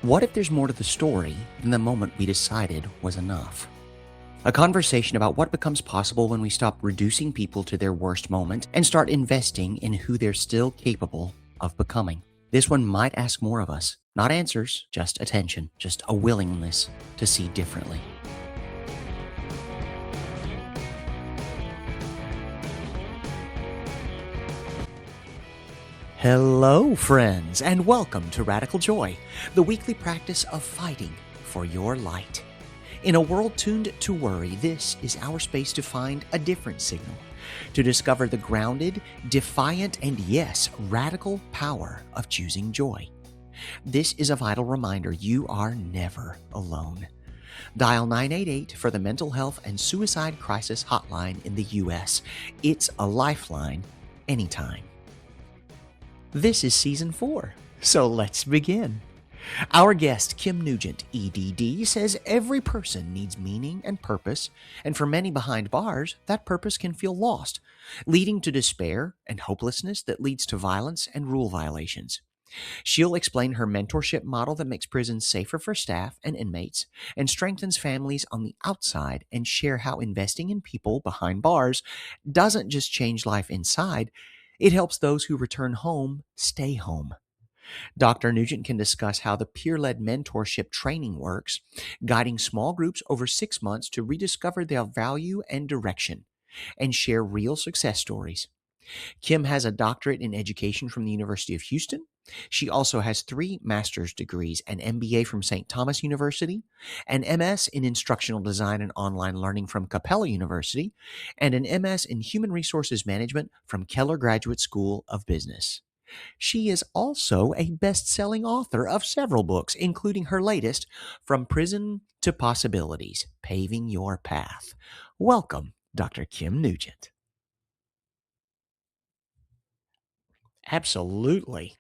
What if there's more to the story than the moment we decided was enough? A conversation about what becomes possible when we stop reducing people to their worst moment and start investing in who they're still capable of becoming. This one might ask more of us. Not answers, just attention, just a willingness to see differently. Hello, friends, and welcome to Radical Joy, the weekly practice of fighting for your light. In a world tuned to worry, this is our space to find a different signal, to discover the grounded, defiant, and yes, radical power of choosing joy. This is a vital reminder you are never alone. Dial 988 for the mental health and suicide crisis hotline in the U.S. It's a lifeline anytime. This is Season 4, so let's begin. Our guest, Kim Nugent, EDD, says every person needs meaning and purpose, and for many behind bars, that purpose can feel lost, leading to despair and hopelessness that leads to violence and rule violations. She'll explain her mentorship model that makes prisons safer for staff and inmates and strengthens families on the outside, and share how investing in people behind bars doesn't just change life inside, it helps those who return home stay home. Dr. Nugent can discuss how the peer-led mentorship training works, guiding small groups over 6 months to rediscover their value and direction, and share real success stories. Kim has a doctorate in education from the University of Houston. She also has 3 master's degrees, an MBA from St. Thomas University, an MS in instructional design and online learning from Capella University, and an MS in human resources management from Keller Graduate School of Business. She is also a best-selling author of several books, including her latest, From Prison to Possibilities, Paving Your Path. Welcome, Dr. Kim Nugent. Absolutely.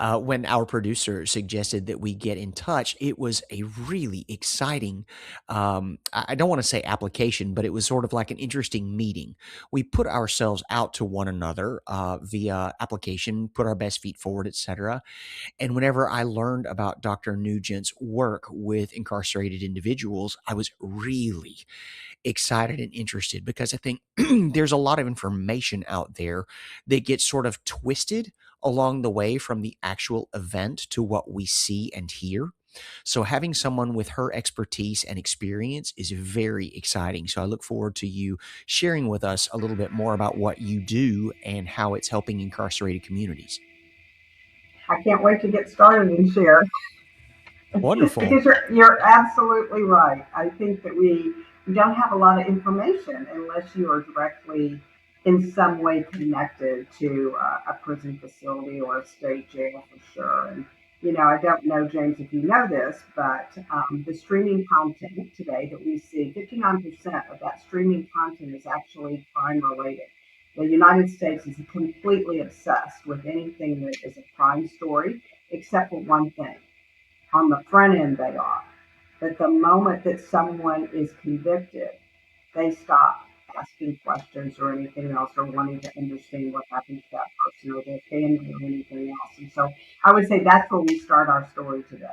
When our producer suggested that we get in touch, it was a really exciting, I don't want to say application, but it was sort of like an interesting meeting. We put ourselves out to one another via application, put our best feet forward, etc. And whenever I learned about Dr. Nugent's work with incarcerated individuals, I was really excited and interested, because I think there's a lot of information out there that gets sort of twisted along the way from the actual event to what we see and hear. So having someone with her expertise and experience is very exciting. So I look forward to you sharing with us a little bit more about what you do and how it's helping incarcerated communities. I can't wait to get started and share. Wonderful. Because you're absolutely right. I think that we don't have a lot of information unless you are directly in some way connected to a prison facility or a state jail for sure. And I don't know, James, if you know this, but the streaming content today that we see, 59% of that streaming content is actually crime related. The United States is completely obsessed with anything that is a crime story, except for one thing. On the front end, they are. But the moment that someone is convicted, they stop asking questions or anything else, or wanting to understand what happened to that person or their family or anything else. And so I would say that's where we start our story today.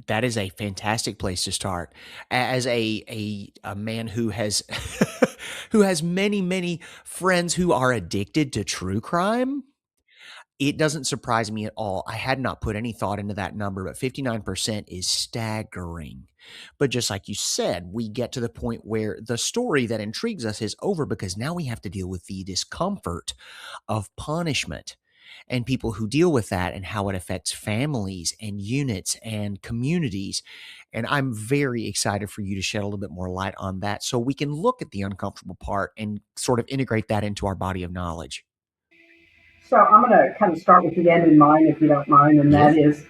That is a fantastic place to start. As a man who has who has many friends who are addicted to true crime, it doesn't surprise me at all. I had not put any thought into that number, but 59% is staggering. But just like you said, we get to the point where the story that intrigues us is over, because now we have to deal with the discomfort of punishment and people who deal with that and how it affects families and units and communities. And I'm very excited for you to shed a little bit more light on that, so we can look at the uncomfortable part and sort of integrate that into our body of knowledge. So I'm going to kind of start with the end in mind, if you don't mind, and Yeah. that is,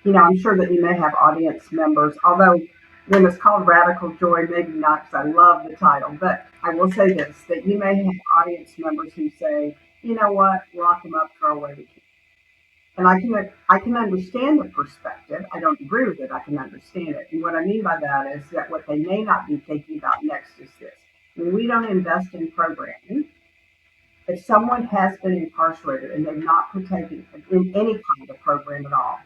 I'm sure that you may have audience members, although when it's called Radical Joy, maybe not, because I love the title, but I will say this, that you may have audience members who say, you know what, lock them up, throw away the key. And I can understand the perspective. I don't agree with it. I can understand it. And what I mean by that is that what they may not be thinking about next is this. When we don't invest in programming, if someone has been incarcerated and they've not partaken in any kind of program at all,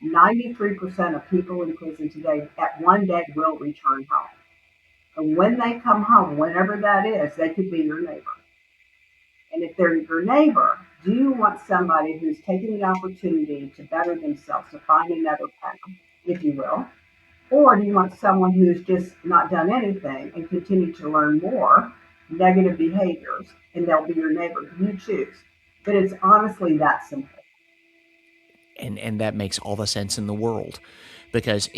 93% of people in prison today at one day will return home. And when they come home, whenever that is, they could be your neighbor. And if they're your neighbor, do you want somebody who's taking the opportunity to better themselves, to find another path, if you will? Or do you want someone who's just not done anything and continue to learn more negative behaviors and they'll be your neighbor? You choose. But it's honestly that simple. And that makes all the sense in the world, because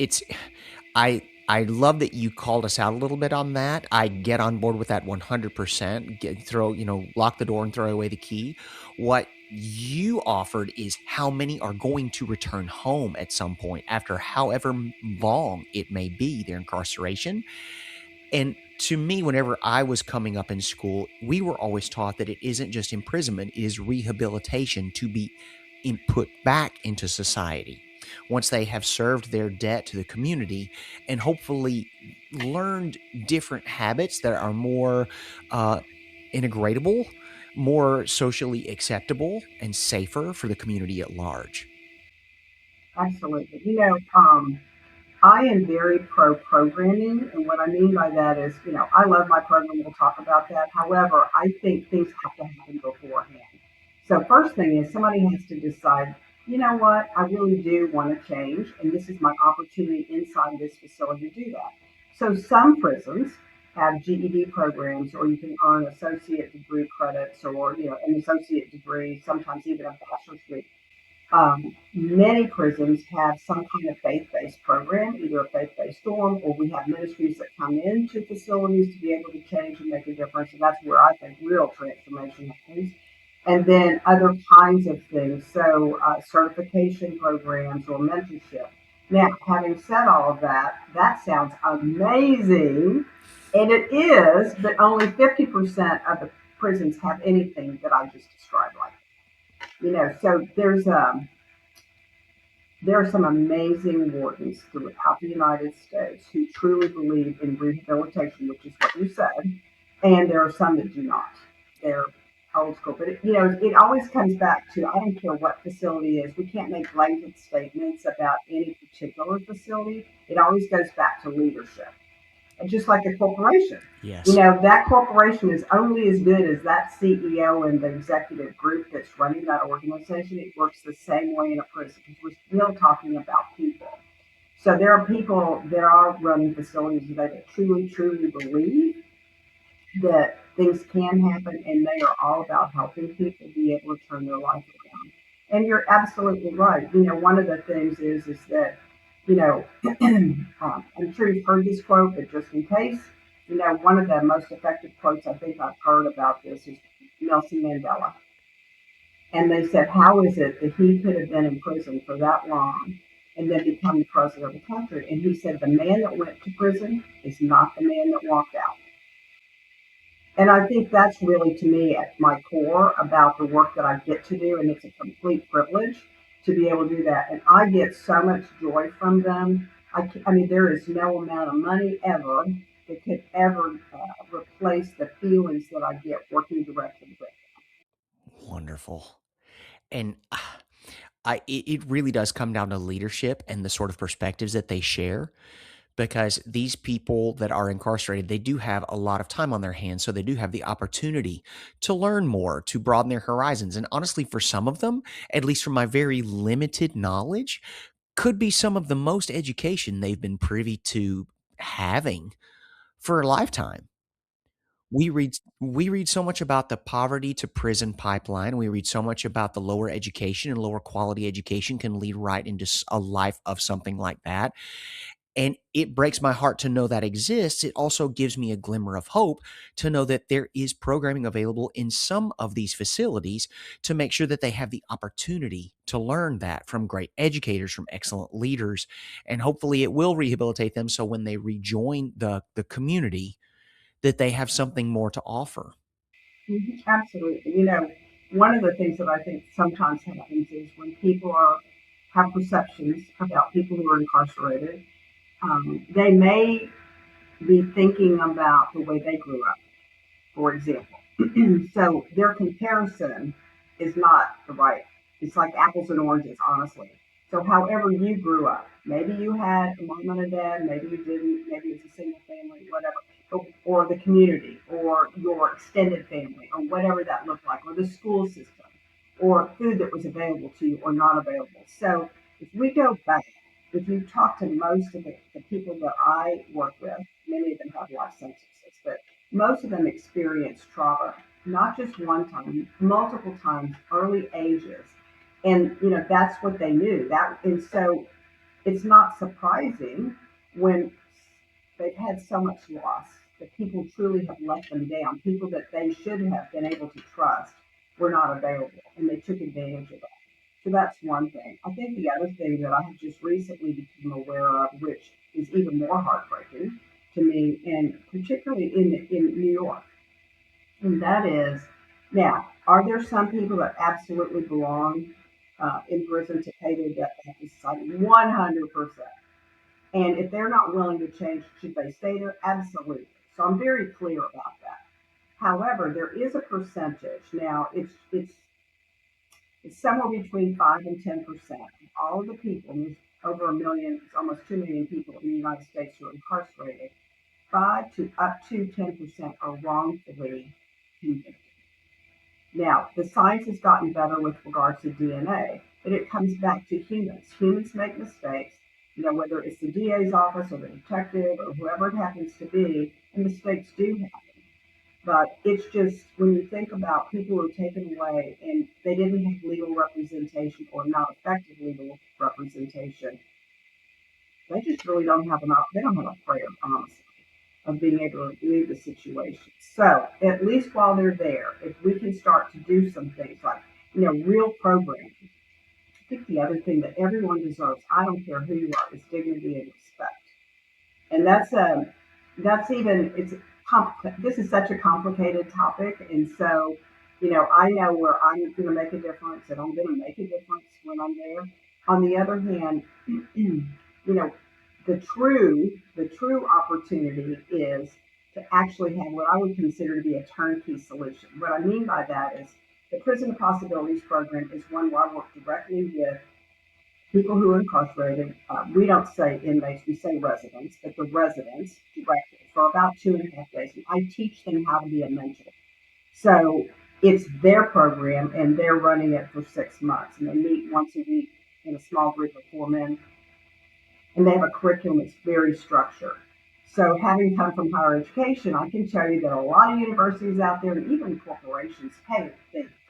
I love that you called us out a little bit on that. I get on board with that 100%. Lock the door and throw away the key. What you offered is how many are going to return home at some point after however long it may be their incarceration. And to me, whenever I was coming up in school, we were always taught that it isn't just imprisonment, it is rehabilitation to be put back into society once they have served their debt to the community and hopefully learned different habits that are more integratable, more socially acceptable, and safer for the community at large. Absolutely. I am very pro programming. And what I mean by that is, I love my program. We'll talk about that. However, I think things have to happen beforehand. So, first thing is somebody has to decide, you know what, I really do want to change. And this is my opportunity inside this facility to do that. So, some prisons have GED programs, or you can earn associate degree credits, or, an associate degree, sometimes even a bachelor's degree. Many prisons have some kind of faith-based program, either a faith-based dorm, or we have ministries that come into facilities to be able to change and make a difference. And that's where I think real transformation happens. And then other kinds of things, so certification programs or mentorship. Now, having said all of that, that sounds amazing, and it is, but only 50% of the prisons have anything that I just described like. So there are some amazing wardens throughout the United States who truly believe in rehabilitation, which is what you said, and there are some that do not. They're old school, but it always comes back to, I don't care what facility it is. We can't make blanket statements about any particular facility. It always goes back to leadership. And just like a corporation, Yes. that corporation is only as good as that CEO and the executive group that's running that organization. It works the same way in a prison because we're still talking about people. So there are people that are running facilities that truly, truly believe that things can happen, and they are all about helping people be able to turn their life around. And you're absolutely right. One of the things is that, I'm sure you've heard this quote, but just in case, one of the most effective quotes I think I've heard about this is Nelson Mandela. And they said, how is it that he could have been in prison for that long and then become the president of the country? And he said, the man that went to prison is not the man that walked out. And I think that's really, to me, at my core about the work that I get to do. And it's a complete privilege to be able to do that. And I get so much joy from them. I mean, there is no amount of money ever that could ever replace the feelings that I get working directly with. Wonderful. And it really does come down to leadership and the sort of perspectives that they share, because these people that are incarcerated, they do have a lot of time on their hands. So they do have the opportunity to learn more, to broaden their horizons. And honestly, for some of them, at least from my very limited knowledge, could be some of the most education they've been privy to having for a lifetime. We read so much about the poverty to prison pipeline. We read so much about the lower education, and lower quality education can lead right into a life of something like that. And it breaks my heart to know that exists. It also gives me a glimmer of hope to know that there is programming available in some of these facilities to make sure that they have the opportunity to learn that from great educators, from excellent leaders. And hopefully it will rehabilitate them so when they rejoin the community, that they have something more to offer. Absolutely. One of the things that I think sometimes happens is when people have perceptions about people who are incarcerated, they may be thinking about the way they grew up, for example. So their comparison is not the right. It's like apples and oranges, honestly. So however you grew up, maybe you had a mom and a dad, maybe you didn't, maybe it's a single family, whatever, or the community, or your extended family, or whatever that looked like, or the school system, or food that was available to you or not available. So if we go back, if you talk to most of the people that I work with, many of them have life sentences, but most of them experience trauma, not just one time, multiple times, early ages. And that's what they knew. And so it's not surprising when they've had so much loss that people truly have let them down. People that they should have been able to trust were not available, and they took advantage of that. So that's one thing. I think the other thing that I have just recently become aware of, which is even more heartbreaking to me, and particularly in New York, and that is, now, are there some people that absolutely belong in prison to pay their debt back to society? 100%. And if they're not willing to change, should they stay there? Absolutely. So I'm very clear about that. However, there is a percentage. Now, it's somewhere between 5 and 10% of all of the people. And there's over a million, it's almost 2 million people in the United States who are incarcerated. 5 to up to 10% are wrongfully convicted. Now, the science has gotten better with regards to DNA, but it comes back to humans. Humans make mistakes, whether it's the DA's office or the detective or whoever it happens to be, and mistakes do happen. But it's just when you think about people who are taken away and they didn't have legal representation or not effective legal representation, they just really don't have they don't have a prayer, honestly, of being able to leave the situation. So at least while they're there, if we can start to do some things like, real programming. I think the other thing that everyone deserves, I don't care who you are, is dignity and respect. And that's even this is such a complicated topic, and so I know where I'm going to make a difference, and I'm going to make a difference when I'm there. On the other hand, know, the true opportunity is to actually have what I would consider to be a turnkey solution. What I mean by that is the Prison of Possibilities program is one where I work directly with people who are incarcerated. We don't say inmates, we say residents, but the residents directly for about 2.5 days. And I teach them how to be a mentor. So it's their program, and they're running it for 6 months. And they meet once a week in a small group of 4 men, and they have a curriculum that's very structured. So having come from higher education, I can tell you that a lot of universities out there, and even corporations, hey,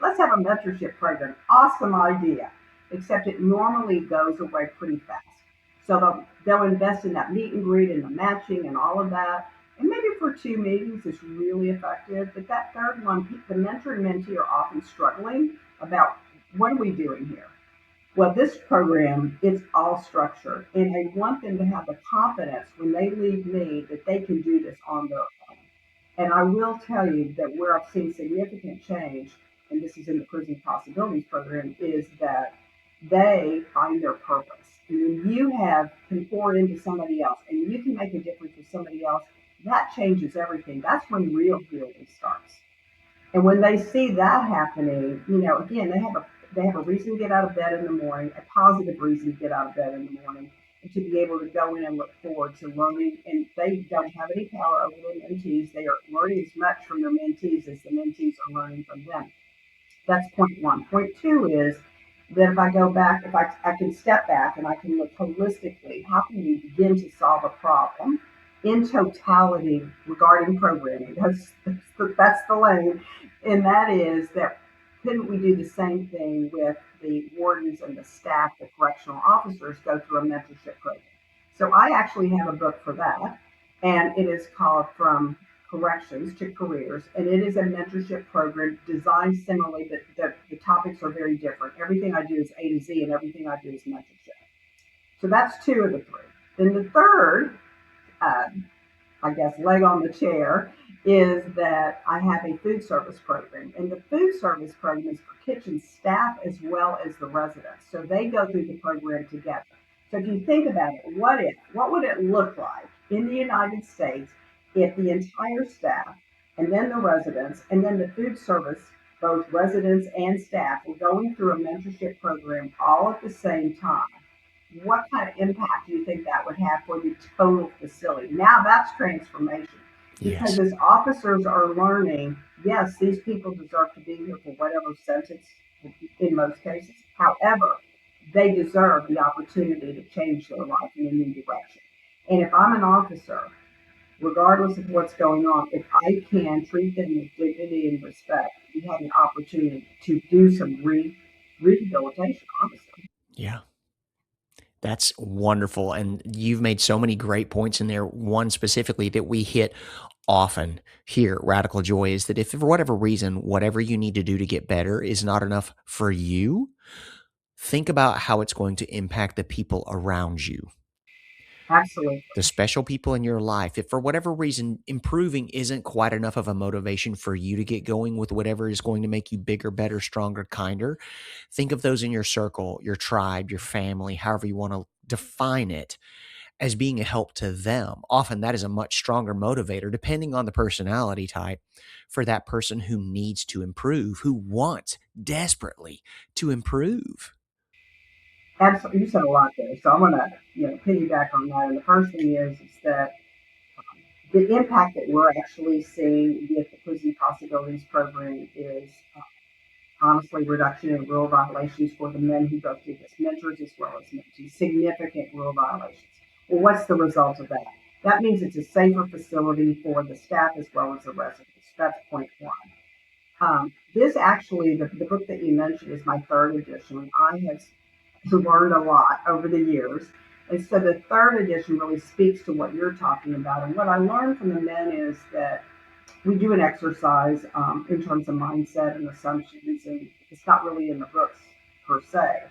let's have a mentorship program. Awesome idea, except it normally goes away pretty fast. So they'll invest in that meet and greet and the matching and all of that. And maybe for 2 meetings it's really effective, but that third one, the mentor and mentee are often struggling about what are we doing here? Well, this program is all structured, and I want them to have the confidence when they leave me that they can do this on their own. And I will tell you that where I've seen significant change, and this is in the Prison Possibilities program, is that they find their purpose. And when you can pour into somebody else and you can make a difference with somebody else, that changes everything. That's when real healing starts. And when they see that happening, again, they have a reason to get out of bed in the morning, a positive reason to get out of bed in the morning, and to be able to go in and look forward to learning. And they don't have any power over their mentees. They are learning as much from their mentees as the mentees are learning from them. That's point one. Point two is that if I go back, if I can step back and I can look holistically, how can we begin to solve a problem in totality regarding programming? That's the lane. And that is that couldn't we do the same thing with the wardens and the staff, the correctional officers go through a mentorship program? So I actually have a book for that, and it is called From Corrections to Careers, and it is a mentorship program designed similarly, but the topics are very different. Everything I do is A to Z, and everything I do is mentorship. So that's two of the three. Then the third, I guess, leg on the chair is that I have a food service program. And the food service program is for kitchen staff as well as the residents. So they go through the program together. So if you think about it, what would it look like in the United States if the entire staff and then the residents and then the food service, both residents and staff, were going through a mentorship program all at the same time? what kind of impact do you think that would have for the total facility? Now that's transformation. Because Yes. as officers are learning, yes, these people deserve to be here for whatever sentence in most cases. However, they deserve the opportunity to change their life in a new direction. And if I'm an officer, regardless of what's going on, if I can treat them with dignity and respect, we have an opportunity to do some rehabilitation, honestly. Yeah. That's wonderful. And you've made so many great points in there. One specifically that we hit often here at Radical Joy is that if for whatever reason, whatever you need to do to get better is not enough for you, think about how it's going to impact the people around you, Absolutely. the special people in your life. If for whatever reason improving isn't quite enough of a motivation for you to get going with whatever is going to make you bigger, better, stronger, kinder, think of those in your circle, your tribe, your family, however you want to define it, as being a help to them. Often that is a much stronger motivator, depending on the personality type, for that person who needs to improve, who wants desperately to improve. Absolutely. You said a lot there. So I'm going to, piggyback on that. And the first thing is that the impact that we're actually seeing with the Prison Possibilities program is honestly reduction in rule violations for the men who go through this, mentors as well as mentees, significant rule violations. Well, what's the result of that? That means it's a safer facility for the staff as well as the residents. That's point one. This actually, the book that you mentioned is my third edition. I have learned a lot over the years. And so the third edition really speaks to what you're talking about. And what I learned from the men is that we do an exercise in terms of mindset and assumptions, and it's not really in the books per se.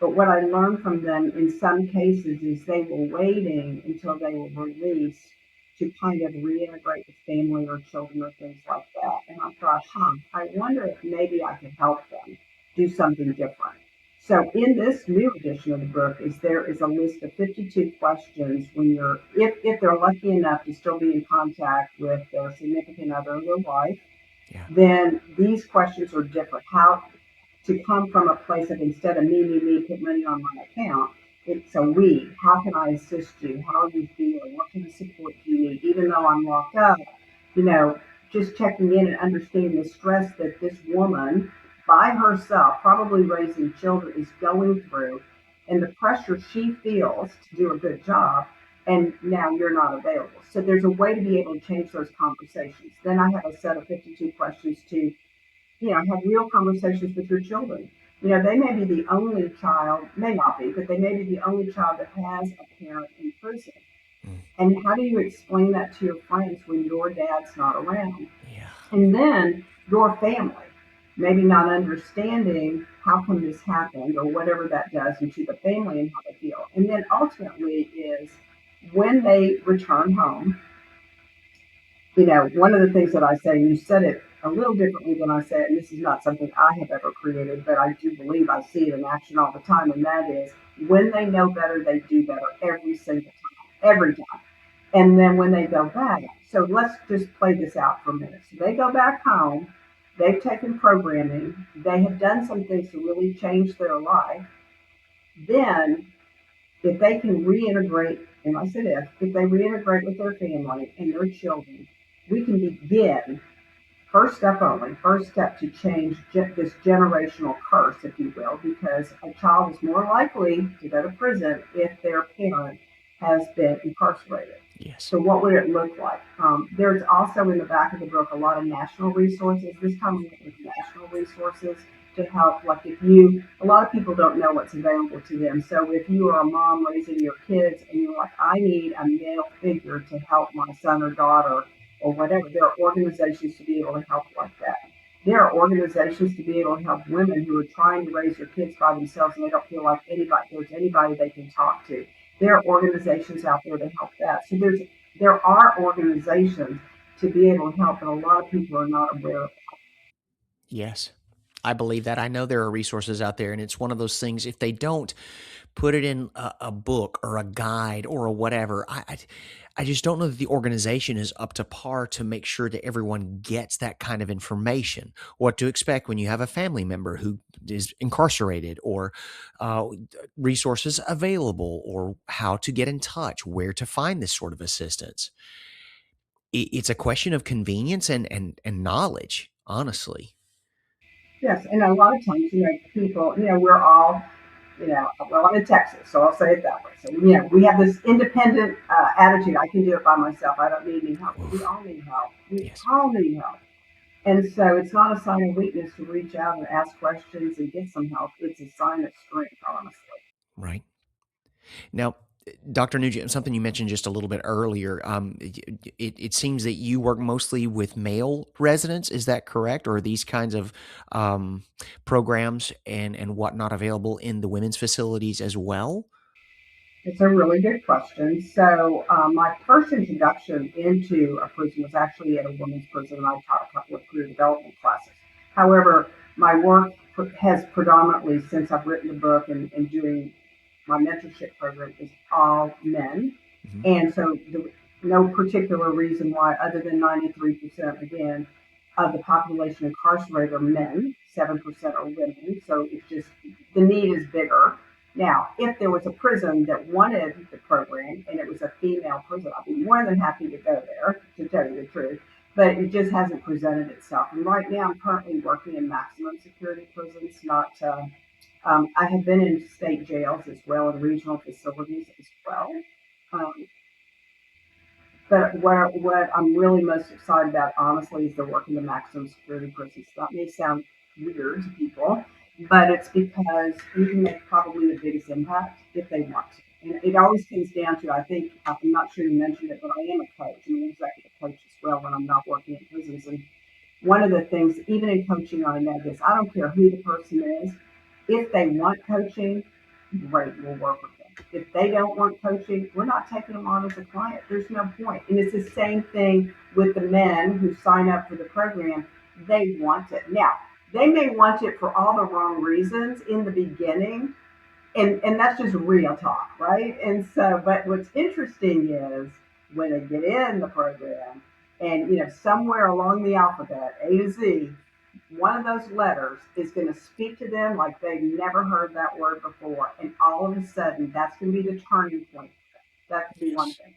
But what I learned from them in some cases is they were waiting until they were released to kind of reintegrate with family or children or things like that. And I thought, I wonder if maybe I could help them do something different. So in this new edition of the book there is a list of 52 questions when if they're lucky enough to still be in contact with their significant other in their life, Yeah. then these questions are different. How to come from a place of instead of me, put money on my account, it's a we. How can I assist you? How are you feeling? What kind of support do you need? Even though I'm locked up, you know, just checking in and understanding the stress that this woman by herself, probably raising children, is going through and the pressure she feels to do a good job. And now you're not available. So there's a way to be able to change those conversations. Then I have a set of 52 questions to have real conversations with your children. They may be the only child, may not be, but they may be the only child that has a parent in prison. Mm. And how do you explain that to your friends when your dad's not around? Yeah. And then your family, maybe not understanding how come this happened or whatever that does into the family and how they feel. And then ultimately is when they return home, one of the things that I say, and you said it a little differently than I said, and this is not something I have ever created, but I do believe I see it in action all the time, and that is when they know better, they do better every single time, every time. And then when they go back, so let's just play this out for a minute. So they go back home, they've taken programming, they have done some things to really change their life. Then if they can reintegrate, and I said if they reintegrate with their family and their children, we can begin first step to change this generational curse, if you will, because a child is more likely to go to prison if their parent has been incarcerated. Yes. So what would it look like? There's also in the back of the book a lot of national resources. This comes with national resources to help. Like a lot of people don't know what's available to them. So if you are a mom raising your kids and you're like, I need a male figure to help my son or daughter or whatever, there are organizations to be able to help like that. There are organizations to be able to help women who are trying to raise their kids by themselves and they don't feel like there's anybody they can talk to. There are organizations out there to help that. So there are organizations to be able to help, and a lot of people are not aware of it. Yes. I believe that. I know there are resources out there, and it's one of those things, if they don't put it in a book or a guide or a whatever. I just don't know that the organization is up to par to make sure that everyone gets that kind of information. What to expect when you have a family member who is incarcerated, or uh, resources available, or how to get in touch, where to find this sort of assistance. It's a question of convenience and knowledge, honestly. Yes, and a lot of times, people, we're all, well, I'm in Texas, so I'll say it that way. So, we have this independent attitude. I can do it by myself. I don't need any help. But we Oof. all need help. We Yes. all need help. And so it's not a sign of weakness to reach out and ask questions and get some help. It's a sign of strength, honestly. Right. Now, Dr. Nugent, something you mentioned just a little bit earlier, it seems that you work mostly with male residents. Is that correct? Or are these kinds of programs and whatnot available in the women's facilities as well? It's a really good question. So, my first introduction into a prison was actually at a women's prison, and I taught a couple of career development classes. However, my work has predominantly, since I've written the book and doing my mentorship program, is all men. Hmm. And so, no particular reason why, other than 93% again of the population incarcerated are men, 7% are women. So, it's just the need is bigger. Now, if there was a prison that wanted the program and it was a female prison, I'd be more than happy to go there, to tell you the truth. But it just hasn't presented itself. And right now, I'm currently working in maximum security prisons. Not, I have been in state jails as well, and regional facilities as well. Um, but what I'm really most excited about, honestly, is the work in the maximum security prisons. That may sound weird to people, but it's because you can make probably the biggest impact if they want to. And it always comes down to, I think, I'm not sure you mentioned it, but I am a coach. I'm an executive coach as well when I'm not working in prisons. And one of the things, even in coaching, I know this, I don't care who the person is. If they want coaching, great, we'll work with them. If they don't want coaching, we're not taking them on as a client. There's no point. And it's the same thing with the men who sign up for the program. They want it. Now, they may want it for all the wrong reasons in the beginning, and that's just real talk, right? And so, but what's interesting is when they get in the program, and somewhere along the alphabet, A to Z, one of those letters is going to speak to them like they've never heard that word before, and all of a sudden, that's going to be the turning point. That could be one Yes. thing.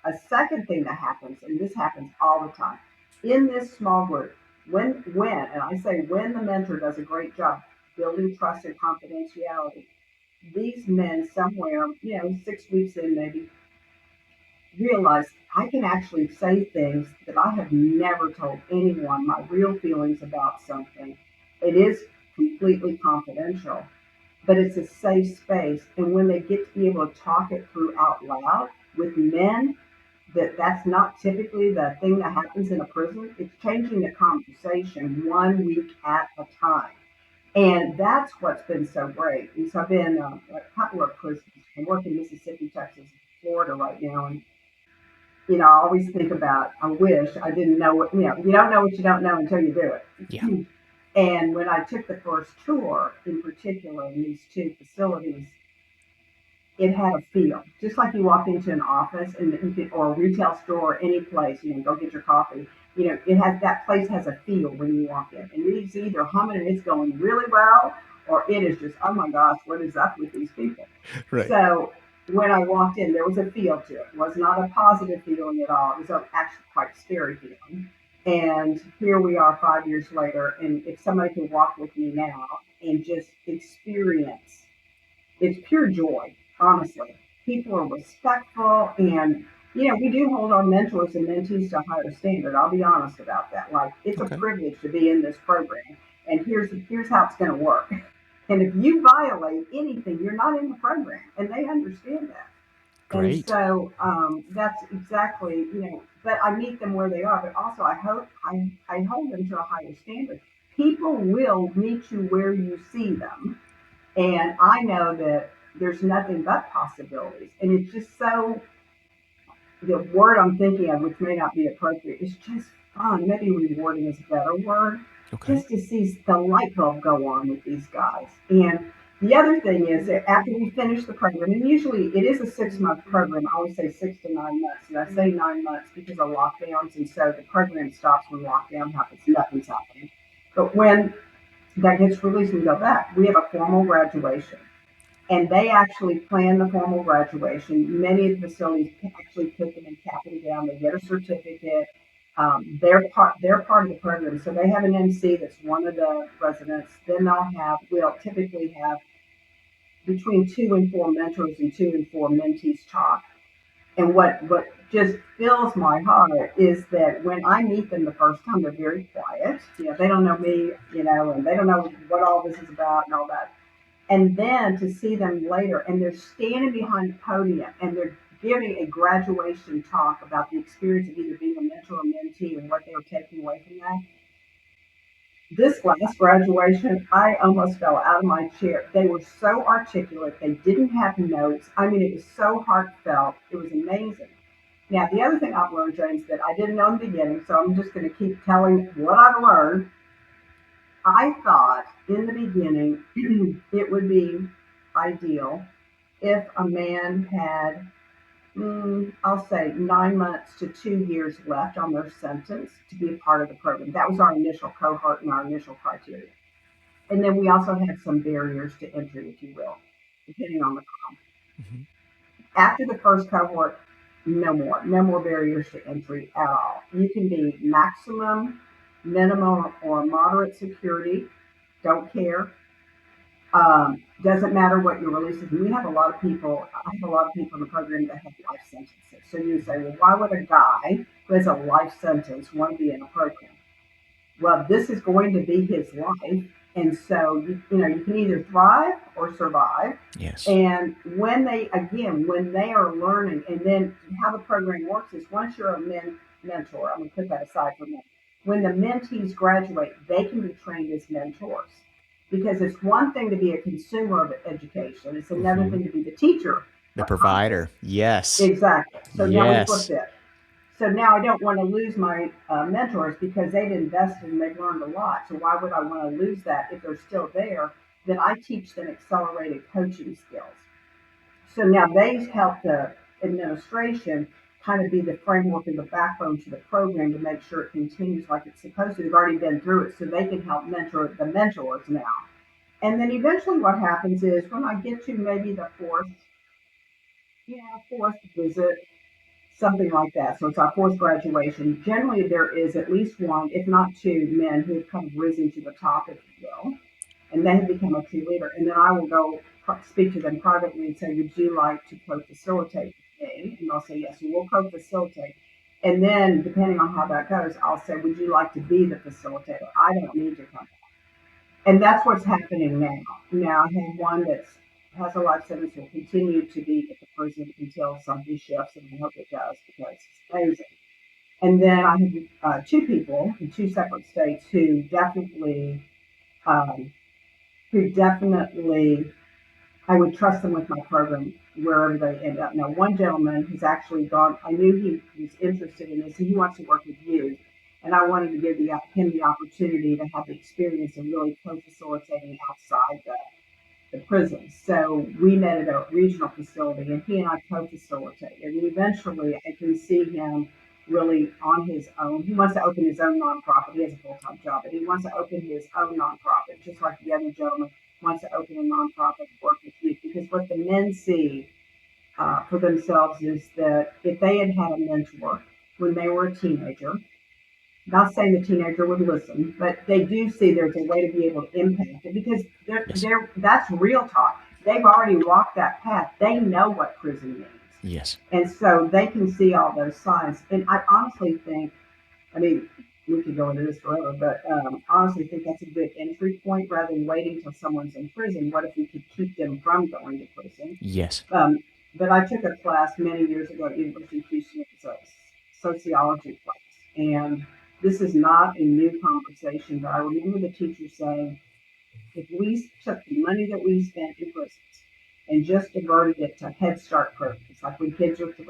A second thing that happens, and this happens all the time, in this small group, and I say when the mentor does a great job building trust and confidentiality, these men somewhere, 6 weeks in maybe, realize I can actually say things that I have never told anyone, my real feelings about something. It is completely confidential, but it's a safe space. And when they get to be able to talk it through out loud with men, that's not typically the thing that happens in a prison. It's changing the conversation 1 week at a time. And that's what's been so great. And so I've been a couple of prisons. I work in Mississippi, Texas, Florida right now. And, I always think about, I wish I didn't know what, you don't know what you don't know until you do Yeah. it. And when I took the first tour, in particular, in these two facilities, it had a feel, just like you walk into an office and you could, or a retail store, or any place, go get your coffee. It has that place has a feel when you walk in, and it's either humming and it's going really well, or it is just, oh my gosh, what is up with these people? Right. So when I walked in, there was a feel to it. It was not a positive feeling at all. It was actually quite scary feeling. And here we are 5 years later, and if somebody could walk with me now and just experience, it's pure joy, honestly. People are respectful, and we do hold our mentors and mentees to a higher standard. I'll be honest about that. Like, it's a Okay. privilege to be in this program, and here's how it's going to work. And if you violate anything, you're not in the program, and they understand that. And Great. so that's exactly, but I meet them where they are, but also I hope I hold them to a higher standard. People will meet you where you see them, and I know that there's nothing but possibilities. And it's just so, the word I'm thinking of, which may not be appropriate, is just fun. Maybe rewarding is a better word. Okay. Just to see the light bulb go on with these guys. And The other thing is that after we finish the program, and usually it is a 6 month program, I always say 6 to 9 months. And I say 9 months because of lockdowns, and so the program stops when lockdown happens, nothing's happening. But when that gets released, we go back. We have a formal graduation, and they actually plan the formal graduation. Many of the facilities actually put them in cap and gown. They get a certificate. They're part of the program, so they have an MC that's one of the residents. Then we'll typically have between 2 and 4 mentors and 2 and 4 mentees talk. And what just fills my heart is that when I meet them the first time, they're very quiet. They don't know me, and they don't know what all this is about and all that. And then to see them later, and they're standing behind the podium and they're giving a graduation talk about the experience of either being a mentor or mentee and what they were taking away from that. This last graduation, I almost fell out of my chair. They were so articulate. They didn't have notes. I mean, it was so heartfelt. It was amazing. Now, the other thing I've learned, James, that I didn't know in the beginning, so I'm just going to keep telling what I've learned. I thought in the beginning it would be ideal if a man had, I'll say, 9 months to 2 years left on their sentence to be a part of the program. That was our initial cohort and our initial criteria. And then we also had some barriers to entry, if you will, depending on the crime. Mm-hmm. After the first cohort, no more barriers to entry at all. You can be maximum, minimum, or moderate security. Don't care. Doesn't matter what your release is. We have a lot of people. I have a lot of people in the program that have life sentences. So you say, well, why would a guy who has a life sentence want to be in a program? Well, this is going to be his life, and so you can either thrive or survive. Yes. And when they are learning, and then how the program works is once you're a mentor, I'm going to put that aside for a minute. When the mentees graduate, they can be trained as mentors. Because it's one thing to be a consumer of education, it's another thing to be the teacher. The provider. Yes. Exactly. So now we flip Yes. it. So now I don't want to lose my mentors because they've invested and they've learned a lot. So why would I want to lose that if they're still there? Then I teach them accelerated coaching skills. So now they help the administration kind of be the framework and the backbone to the program to make sure it continues like it's supposed to. They've already been through it, so they can help mentor the mentors now. And then eventually what happens is when I get to maybe the fourth visit, something like that. So it's our fourth graduation. Generally, there is at least one, if not two, men who have kind of risen to the top, if you will, and they have become a true leader. And then I will go speak to them privately and say, would you like to co-facilitate with me? And they'll say, yes, we will co-facilitate. And then, depending on how that goes, I'll say, would you like to be the facilitator? I don't need to come. And that's what's happening now. Now, I have one that has a life sentence will continue to be at the prison until something shifts, and I hope it does because it's amazing. And then I have two people in two separate states um, who definitely, I would trust them with my program wherever they end up. Now, one gentleman has actually gone, I knew he was interested in this, and he wants to work with youth. And I wanted to give him the opportunity to have the experience of really co-facilitating outside the prison. So we met at a regional facility, and he and I co-facilitated. And eventually, I can see him really on his own. He wants to open his own nonprofit. He has a full-time job, but he wants to open his own nonprofit, just like the other gentleman wants to open a nonprofit to work with youth. Because what the men see for themselves is that if they had had a mentor when they were a teenager, not saying the teenager would listen, but they do see there's a way to be able to impact it because that's real talk. They've already walked that path. They know what prison means. Yes. And so they can see all those signs. And I honestly think, I mean, we could go into this forever, but honestly think that's a good entry point rather than waiting until someone's in prison. What if we could keep them from going to prison? Yes. But I took a class many years ago at University of Houston. It's a sociology class. And this is not a new conversation, but I remember the teacher saying, if we took the money that we spent in prisons and just diverted it to Head Start programs, like when kids are 3,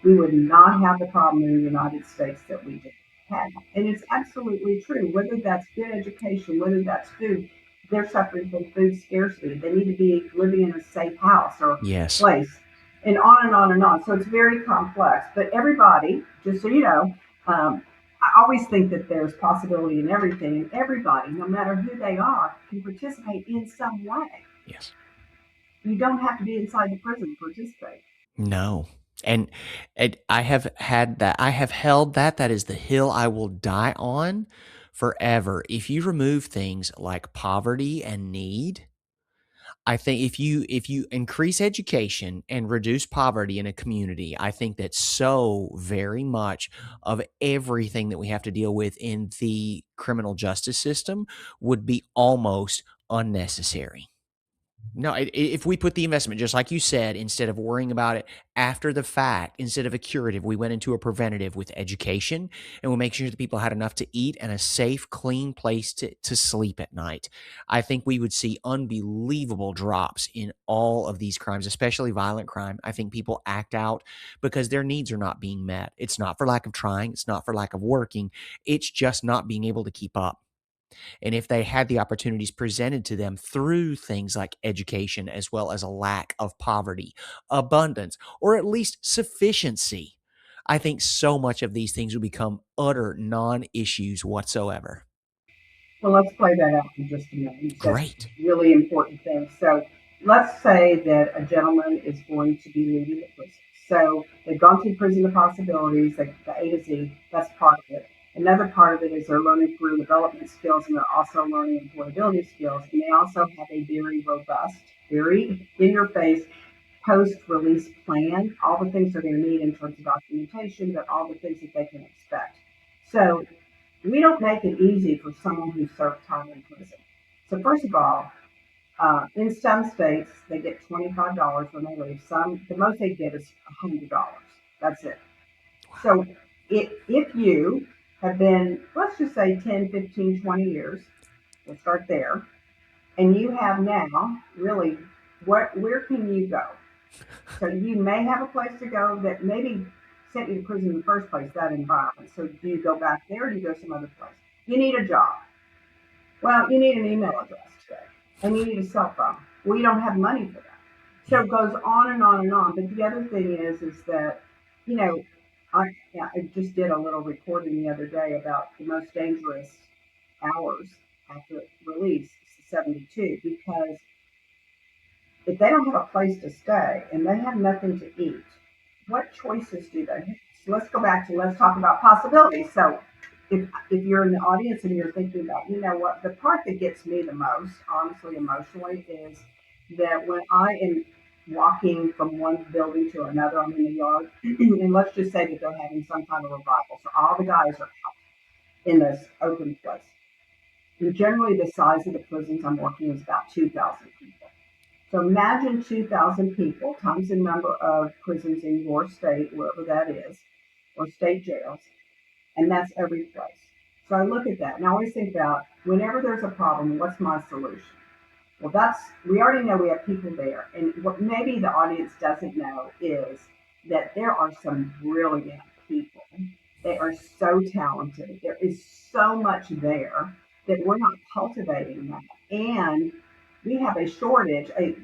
we would not have the problem in the United States that we did have. And it's absolutely true, whether that's good education, whether that's food, they're suffering from food scarcity. They need to be living in a safe house or Yes. place, and on and on and on. So it's very complex. But everybody, just so you know, I always think that there's possibility in everything, and everybody, no matter who they are, can participate in some way. Yes. You don't have to be inside the prison to participate. No. And I have had that. I have held that. That is the hill I will die on forever. If you remove things like poverty and need, I think if you increase education and reduce poverty in a community, I think that so very much of everything that we have to deal with in the criminal justice system would be almost unnecessary. No, if we put the investment, just like you said, instead of worrying about it after the fact, instead of a curative, we went into a preventative with education, and we make sure that people had enough to eat and a safe, clean place to sleep at night. I think we would see unbelievable drops in all of these crimes, especially violent crime. I think people act out because their needs are not being met. It's not for lack of trying. It's not for lack of working. It's just not being able to keep up. And if they had the opportunities presented to them through things like education, as well as a lack of poverty, abundance, or at least sufficiency, I think so much of these things would become utter non issues whatsoever. Well, let's play that out for just a minute. You said some Great. really important things. So let's say that a gentleman is going to be leaving the prison. So they've gone through prison of possibilities, like the A to Z, that's part of it. Another part of it is they're learning career development skills, and they're also learning employability skills. And they also have a very robust, very in your face post release plan, all the things they're going to need in terms of documentation, but all the things that they can expect. So we don't make it easy for someone who served time in prison. So first of all, in some states they get $25 when they leave. Some, the most they get is $100. That's it. So if you have been, let's just say 10, 15, 20 years, we'll start there, and you have now really, where can you go? So you may have a place to go that maybe sent you to prison in the first place, that environment. So do you go back there or do you go some other place? You need a job. Well, you need an email address today. And you need a cell phone. Well, you don't have money for that. So it goes on and on and on. But the other thing is that, you know, I just did a little recording the other day about the most dangerous hours after release, 72, because if they don't have a place to stay and they have nothing to eat, what choices do they have? So let's go back to, let's talk about possibilities. So if you're in the audience and you're thinking about, you know what, the part that gets me the most, honestly, emotionally, is that when I am walking from one building to another, I'm in the yard, and let's just say that they're having some kind of revival. So all the guys are out in this open place. And generally, the size of the prisons I'm working is about 2,000 people. So imagine 2,000 people times the number of prisons in your state, wherever that is, or state jails, and that's every place. So I look at that and I always think about whenever there's a problem, what's my solution? Well, we already know we have people there. And what maybe the audience doesn't know is that there are some brilliant people. They are so talented. There is so much there that we're not cultivating that. And we have a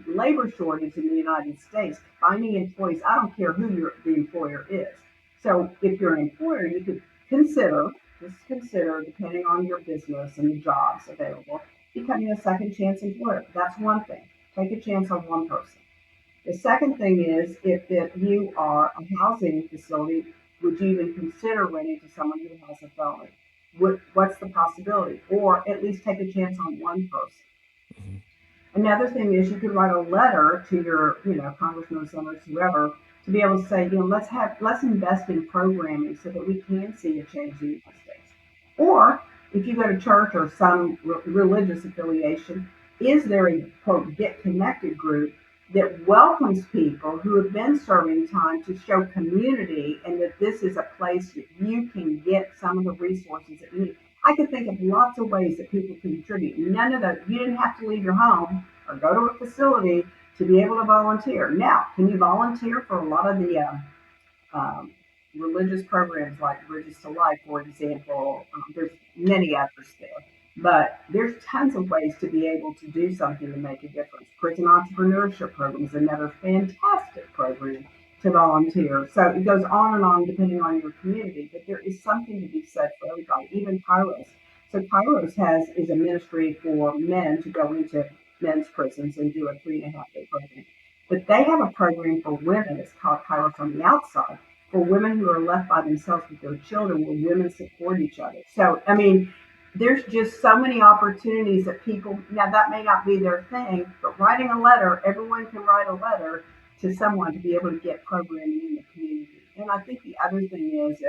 labor shortage in the United States. Finding employees, I don't care who the employer is. So if you're an employer, you could consider, depending on your business and the jobs available, becoming a second chance employer. That's one thing. Take a chance on one person. The second thing is if you are a housing facility, would you even consider renting to someone who has a felony? What's the possibility? Or at least take a chance on one person. Mhm. Another thing is you could write a letter to your, congressman, senators, whoever, to be able to say, let's invest in programming so that we can see a change in the United States. Or if you go to church or some religious affiliation, is there a quote get connected group that welcomes people who have been serving time to show community and that this is a place that you can get some of the resources that you need? I could think of lots of ways that people can contribute. None of those, you didn't have to leave your home or go to a facility to be able to volunteer. Now, can you volunteer for a lot of the religious programs like Bridges to Life, for example? There's many others there. But there's tons of ways to be able to do something to make a difference. Prison entrepreneurship program is another fantastic program to volunteer. So it goes on and on depending on your community, but there is something to be said for everybody, even Kairos. So Kairos is a ministry for men to go into men's prisons and do a 3.5 day program. But they have a program for women. It's called Kairos on the Outside, for women who are left by themselves with their children, where women support each other. So, I mean, there's just so many opportunities that people, now that may not be their thing, but writing a letter, everyone can write a letter to someone to be able to get programming in the community. And I think the other thing is,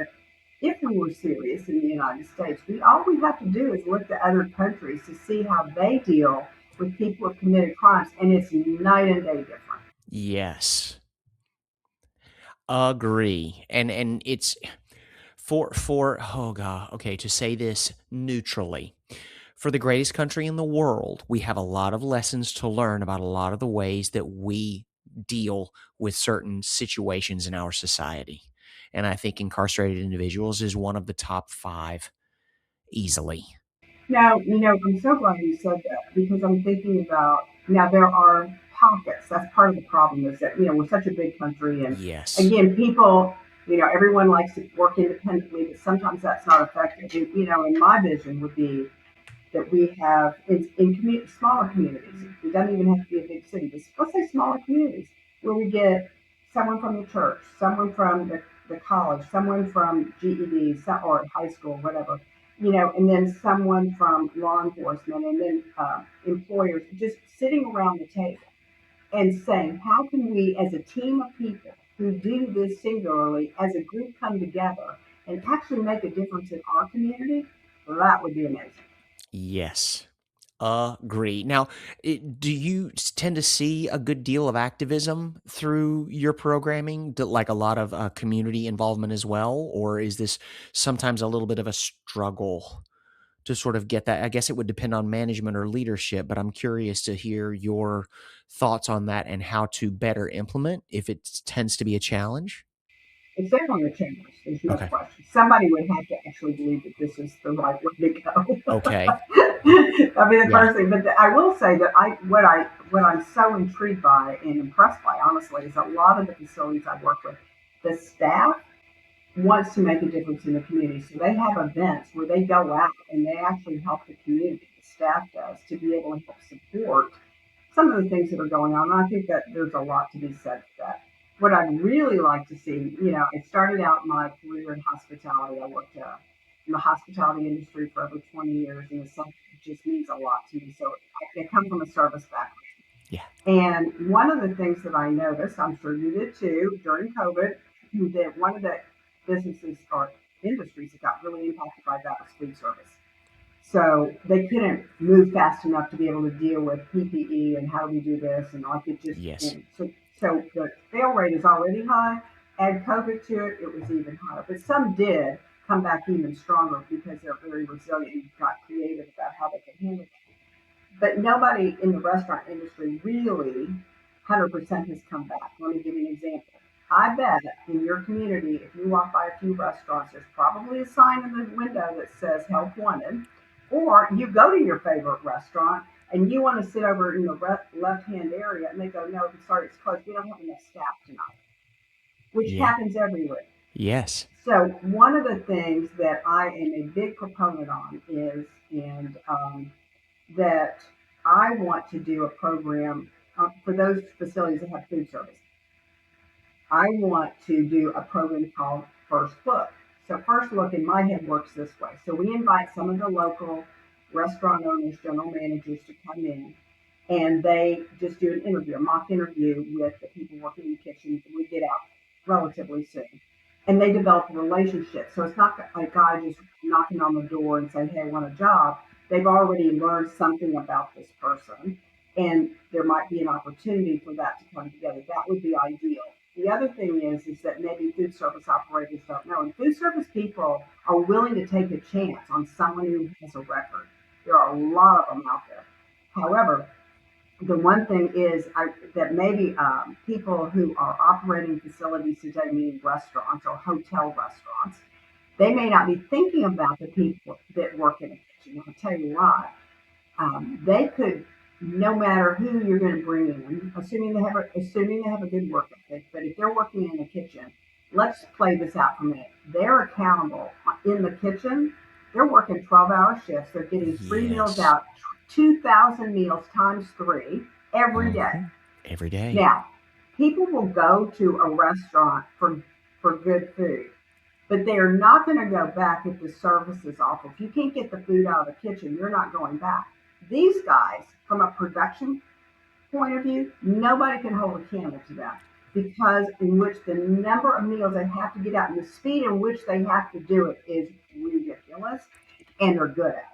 if we were serious in the United States, all we have to do is look to other countries to see how they deal with people who have committed crimes, and it's night and day different. Yes. Agree. And it's for oh god, okay, to say this neutrally. For the greatest country in the world, we have a lot of lessons to learn about a lot of the ways that we deal with certain situations in our society. And I think incarcerated individuals is one of the top 5 easily. Now, I'm so glad you said that because I'm thinking about now there are pockets. That's part of the problem is that, we're such a big country. And Yes. again, people, everyone likes to work independently, but sometimes that's not effective. And my vision would be that we have smaller communities. It doesn't even have to be a big city, but let's say smaller communities where we get someone from the church, someone from the college, someone from GED or high school, whatever, and then someone from law enforcement, and then employers, just sitting around the table and saying, how can we, as a team of people who do this singularly, as a group, come together and actually make a difference in our community? Well, that would be amazing. Yes. Agree. Now, do you tend to see a good deal of activism through your programming, like a lot of community involvement as well? Or is this sometimes a little bit of a struggle to sort of get that? I guess it would depend on management or leadership, but I'm curious to hear your thoughts on that and how to better implement if it tends to be a challenge. It's definitely a change. There's no Okay. question. Somebody would have to actually believe that this is the right way to go. Okay. That'd be the Yeah. first thing. But I will say that what I'm so intrigued by and impressed by, honestly, is a lot of the facilities I work with, the staff wants to make a difference in the community. So they have events where they go out and they actually help the community. The staff does to be able to help support some of the things that are going on. And I think that there's a lot to be said for that. What I'd really like to see, I started out my career in hospitality. I worked in the hospitality industry for over 20 years, and it just means a lot to me. So I come from a service background. Yeah. And one of the things that I noticed, I'm sure you did too, during COVID, that one of the businesses or industries that got really impacted by that was food service. So they couldn't move fast enough to be able to deal with PPE and how do we do this and like it just Yes. and so the fail rate is already high. Add COVID to it, it was even higher. But some did come back even stronger because they're very resilient and got creative about how they can handle it. But nobody in the restaurant industry really 100% has come back. Let me give you an example. I bet in your community, if you walk by a few restaurants, there's probably a sign in the window that says help wanted. Or you go to your favorite restaurant and you want to sit over in the left hand area and they go, no, sorry, it's closed. We don't have enough staff tonight, which Yeah. happens everywhere. Yes. So one of the things that I am a big proponent on is, and that I want to do a program for those facilities that have food service. I want to do a program called First Look. So First Look in my head works this way. So we invite some of the local restaurant owners, general managers to come in and they just do an interview, a mock interview with the people working in the kitchen. We get out relatively soon. And they develop a relationship. So it's not a guy just knocking on the door and saying, hey, I want a job. They've already learned something about this person. And there might be an opportunity for that to come together. That would be ideal. The other thing is that maybe food service operators don't know. And food service people are willing to take a chance on someone who has a record. There are a lot of them out there. However, the one thing is that maybe people who are operating facilities today, meaning restaurants or hotel restaurants, they may not be thinking about the people that work in the kitchen. kitchen. I'll tell you why. They could, no matter who you're going to bring in, assuming they have a good work ethic, but if they're working in the kitchen, let's play this out for a minute. They're accountable in the kitchen. They're working 12-hour shifts. They're getting 3 meals Yes. out, 2,000 meals times three every day. Hmm. Every day. Now, people will go to a restaurant for good food, but they are not going to go back if the service is awful. If you can't get the food out of the kitchen, you're not going back. These guys, from a production point of view, nobody can hold a candle to them because in which the number of meals they have to get out and the speed in which they have to do it is ridiculous, and they're good at it.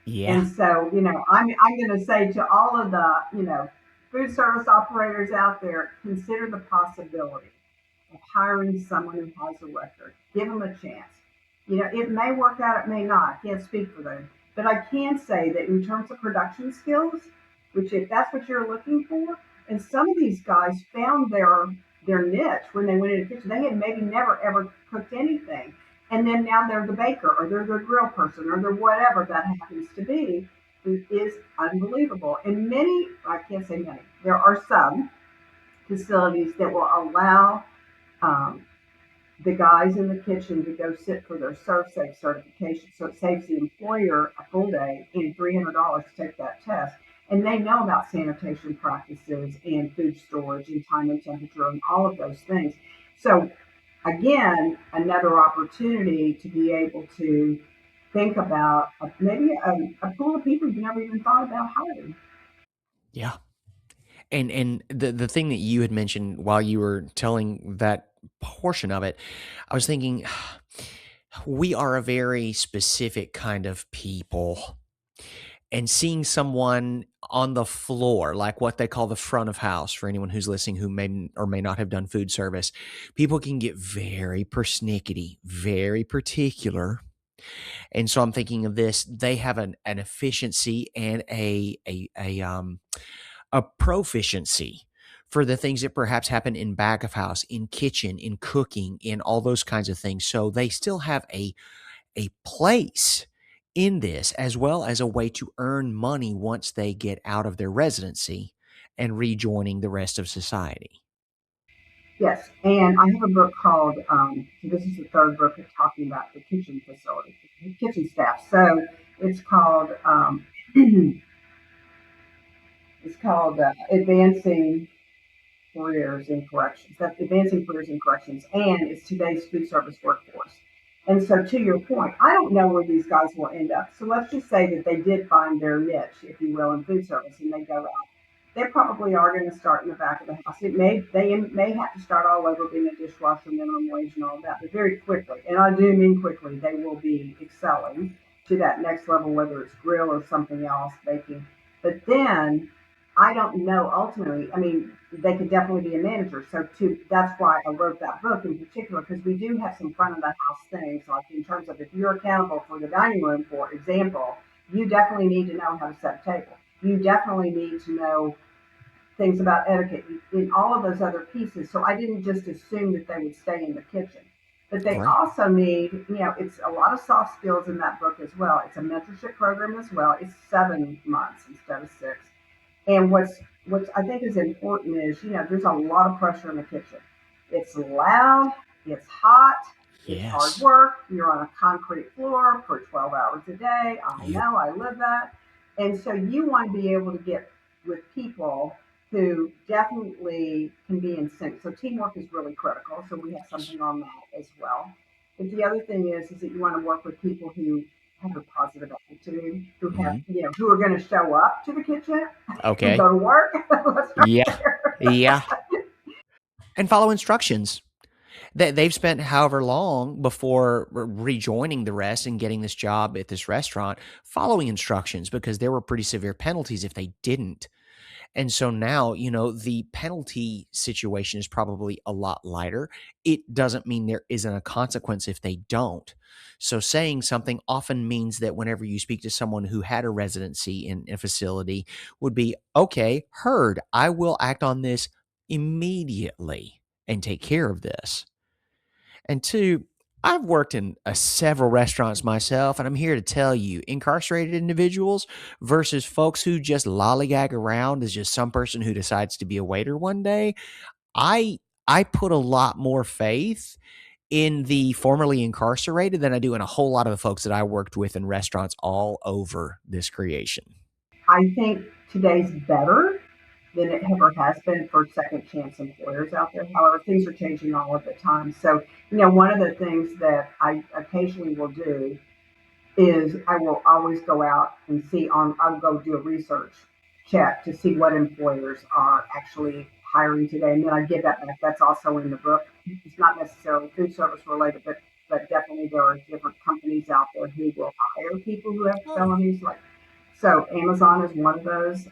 Yeah. And so, I'm going to say to all of the, food service operators out there, consider the possibility of hiring someone who has a record. Give them a chance. It may work out, it may not. I can't speak for them. But I can say that in terms of production skills, which if that's what you're looking for, and some of these guys found their niche when they went into the kitchen. They had maybe never ever cooked anything. And then now they're the baker or they're the grill person or they're whatever that happens to be. It is unbelievable. And many, I can't say many, there are some facilities that will allow um, the guys in the kitchen to go sit for their ServSafe certification. So it saves the employer a full day and $300 to take that test. And they know about sanitation practices and food storage and time and temperature and all of those things. So again, another opportunity to be able to think about maybe a pool of people you never even thought about hiring. Yeah. And the thing that you had mentioned while you were telling that portion of it, I was thinking we are a very specific kind of people. And seeing someone on the floor, like what they call the front of house, for anyone who's listening who may or may not have done food service, people can get very persnickety, very particular. And so I'm thinking of this, they have an efficiency and a proficiency for the things that perhaps happen in back of house, in kitchen, in cooking, in all those kinds of things. So they still have a place in this as well as a way to earn money once they get out of their residency and rejoining the rest of society. Yes, and I have a book called, this is the third book of talking about the kitchen facility, the kitchen staff. So it's called, it's called Advancing Careers in Corrections. That's Advancing Careers in Corrections, and it's today's food service workforce. And so, to your point, I don't know where these guys will end up. So let's just say that they did find their niche, if you will, in food service, and they go out. They probably are going to start in the back of the house. They may have to start all over being a dishwasher, minimum wage, and all that, but very quickly, and I do mean quickly, they will be excelling to that next level, whether it's grill or something else, baking. But then I don't know ultimately. I mean, they could definitely be a manager. So too, that's why I wrote that book in particular, because we do have some front of the house things, like in terms of if you're accountable for the dining room, for example, you definitely need to know how to set a table. You definitely need to know things about etiquette in all of those other pieces. So I didn't just assume that they would stay in the kitchen. But they Right. also need, it's a lot of soft skills in that book as well. It's a mentorship program as well. It's 7 months instead of six. And what's I think is important is, there's a lot of pressure in the kitchen. It's loud, it's hot, it's hard Yes. work. You're on a concrete floor for 12 hours a day. I Yep. know, I live that. And so you want to be able to get with people who definitely can be in sync. So teamwork is really critical. So we have Yes. something on that as well. But the other thing is that you want to work with people who have a positive attitude, who have, Hmm. who are going to show up to the kitchen and Okay. go to work. Let's start Yeah. there. Yeah. And follow instructions. They've spent however long before rejoining the rest and getting this job at this restaurant following instructions because there were pretty severe penalties if they didn't. And so now, the penalty situation is probably a lot lighter. It doesn't mean there isn't a consequence if they don't. So saying something often means that whenever you speak to someone who had a residency in a facility would be, okay, heard. I will act on this immediately and take care of this. And two, I've worked in several restaurants myself, and I'm here to tell you incarcerated individuals versus folks who just lollygag around as just some person who decides to be a waiter one day. I I put a lot more faith in the formerly incarcerated than I do in a whole lot of the folks that I worked with in restaurants all over this creation. I think today's better than it ever has been for second chance employers out there. However, things are changing all of the time. So, one of the things that I occasionally will do is I will always go out and I'll go do a research check to see what employers are actually hiring today. And then I give that back. That's also in the book. It's not necessarily food service related, but definitely there are different companies out there who will hire people who have Oh, felonies. So Amazon is one of those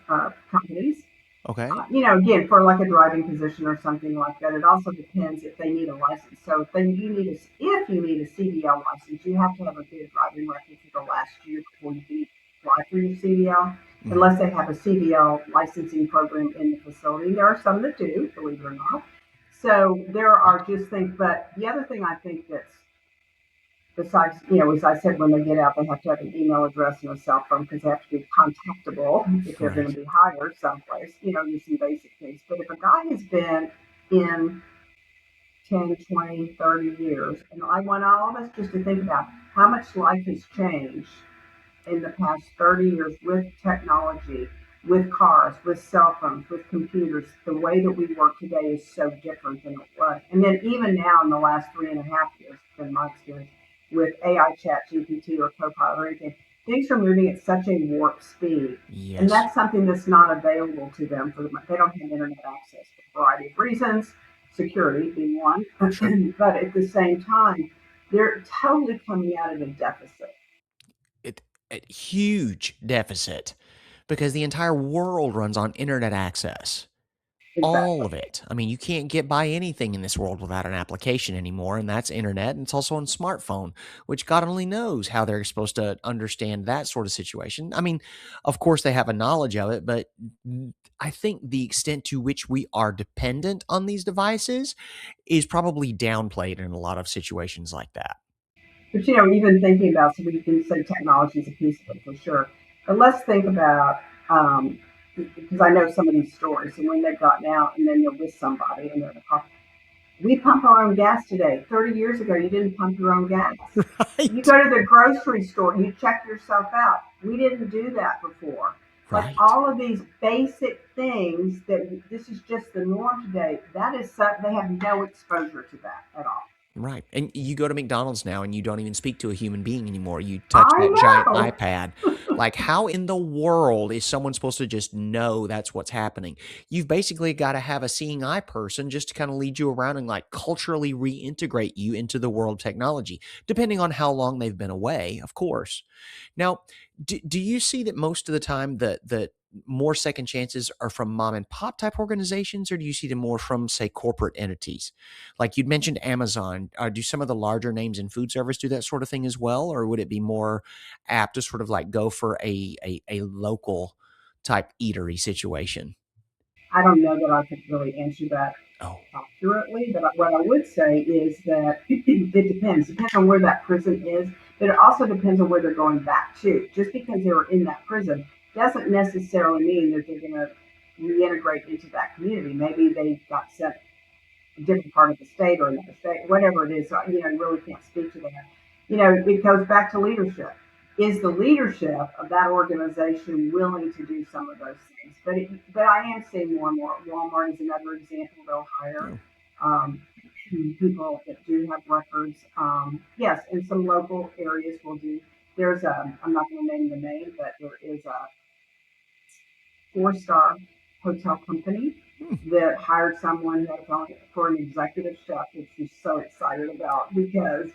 companies. okay. Again, for like a driving position or something like that, it also depends if they need a license. So if you need a CDL license, you have to have a good driving record for the last year before you can apply for your CDL, Mhm. unless they have a CDL licensing program in the facility. There are some that do, believe it or not. So there are just things, but the other thing I think that's besides, as I said, when they get out, they have to have an email address and a cell phone because they have to be contactable if they're going to Right. be hired someplace, using basic things. But if a guy has been in 10, 20, 30 years, and I want all of us just to think about how much life has changed in the past 30 years with technology, with cars, with cell phones, with computers. The way that we work today is so different than it was. And then even now in the last 3.5 years, in my experience, with AI chat, GPT or Copilot or anything, things are moving at such a warp speed. And Yes. that's something that's not available to them they don't have internet access for a variety of reasons, security being one, Sure. but at the same time, they're totally coming out at a deficit. It, a huge deficit because the entire world runs on internet access. All Exactly. of it. I mean, you can't get by anything in this world without an application anymore, and that's internet, and it's also on smartphone, which God only knows how they're supposed to understand that sort of situation. I mean, of course, they have a knowledge of it, but I think the extent to which we are dependent on these devices is probably downplayed in a lot of situations like that. But even thinking about, so we can say technology is a piece of it for sure. But let's think about, because I know some of these stories, and when they've gotten out and then they're with somebody and they're in a car. We pump our own gas today. 30 years ago, you didn't pump your own gas. You Right. go to the grocery store, you check yourself out. We didn't do that before. Like Right. all of these basic things that this is just the norm today, they have no exposure to that at all. Right. And you go to McDonald's now and you don't even speak to a human being anymore. You touch I that giant know. iPad. Like, how in the world is someone supposed to just know that's what's happening? You've basically got to have a seeing eye person just to kind of lead you around and like culturally reintegrate you into the world of technology, depending on how long they've been away, of course. Now, do you see that most of the time the more second chances are from mom and pop type organizations, or do you see them more from, say, corporate entities? Like you'd mentioned Amazon. Do some of the larger names in food service do that sort of thing as well, or would it be more apt to sort of like go for a local type eatery situation? I don't know that I could really answer that Oh, accurately, but what I would say is that it depends. It depends on where that prison is, but it also depends on where they're going back to. Just because they were in that prison doesn't necessarily mean that they're going to reintegrate into that community. Maybe they got sent a different part of the state or another state, whatever it is. You really can't speak to that. It goes back to leadership. Is the leadership of that organization willing to do some of those things? But I am seeing more and more. Walmart is another example. They'll hire no. um, people that do have records. Yes, in some local areas will do. I'm not going to name the name, but there is a 4-star hotel company Hmm. that hired someone that's on for an executive chef, which she's so excited about because,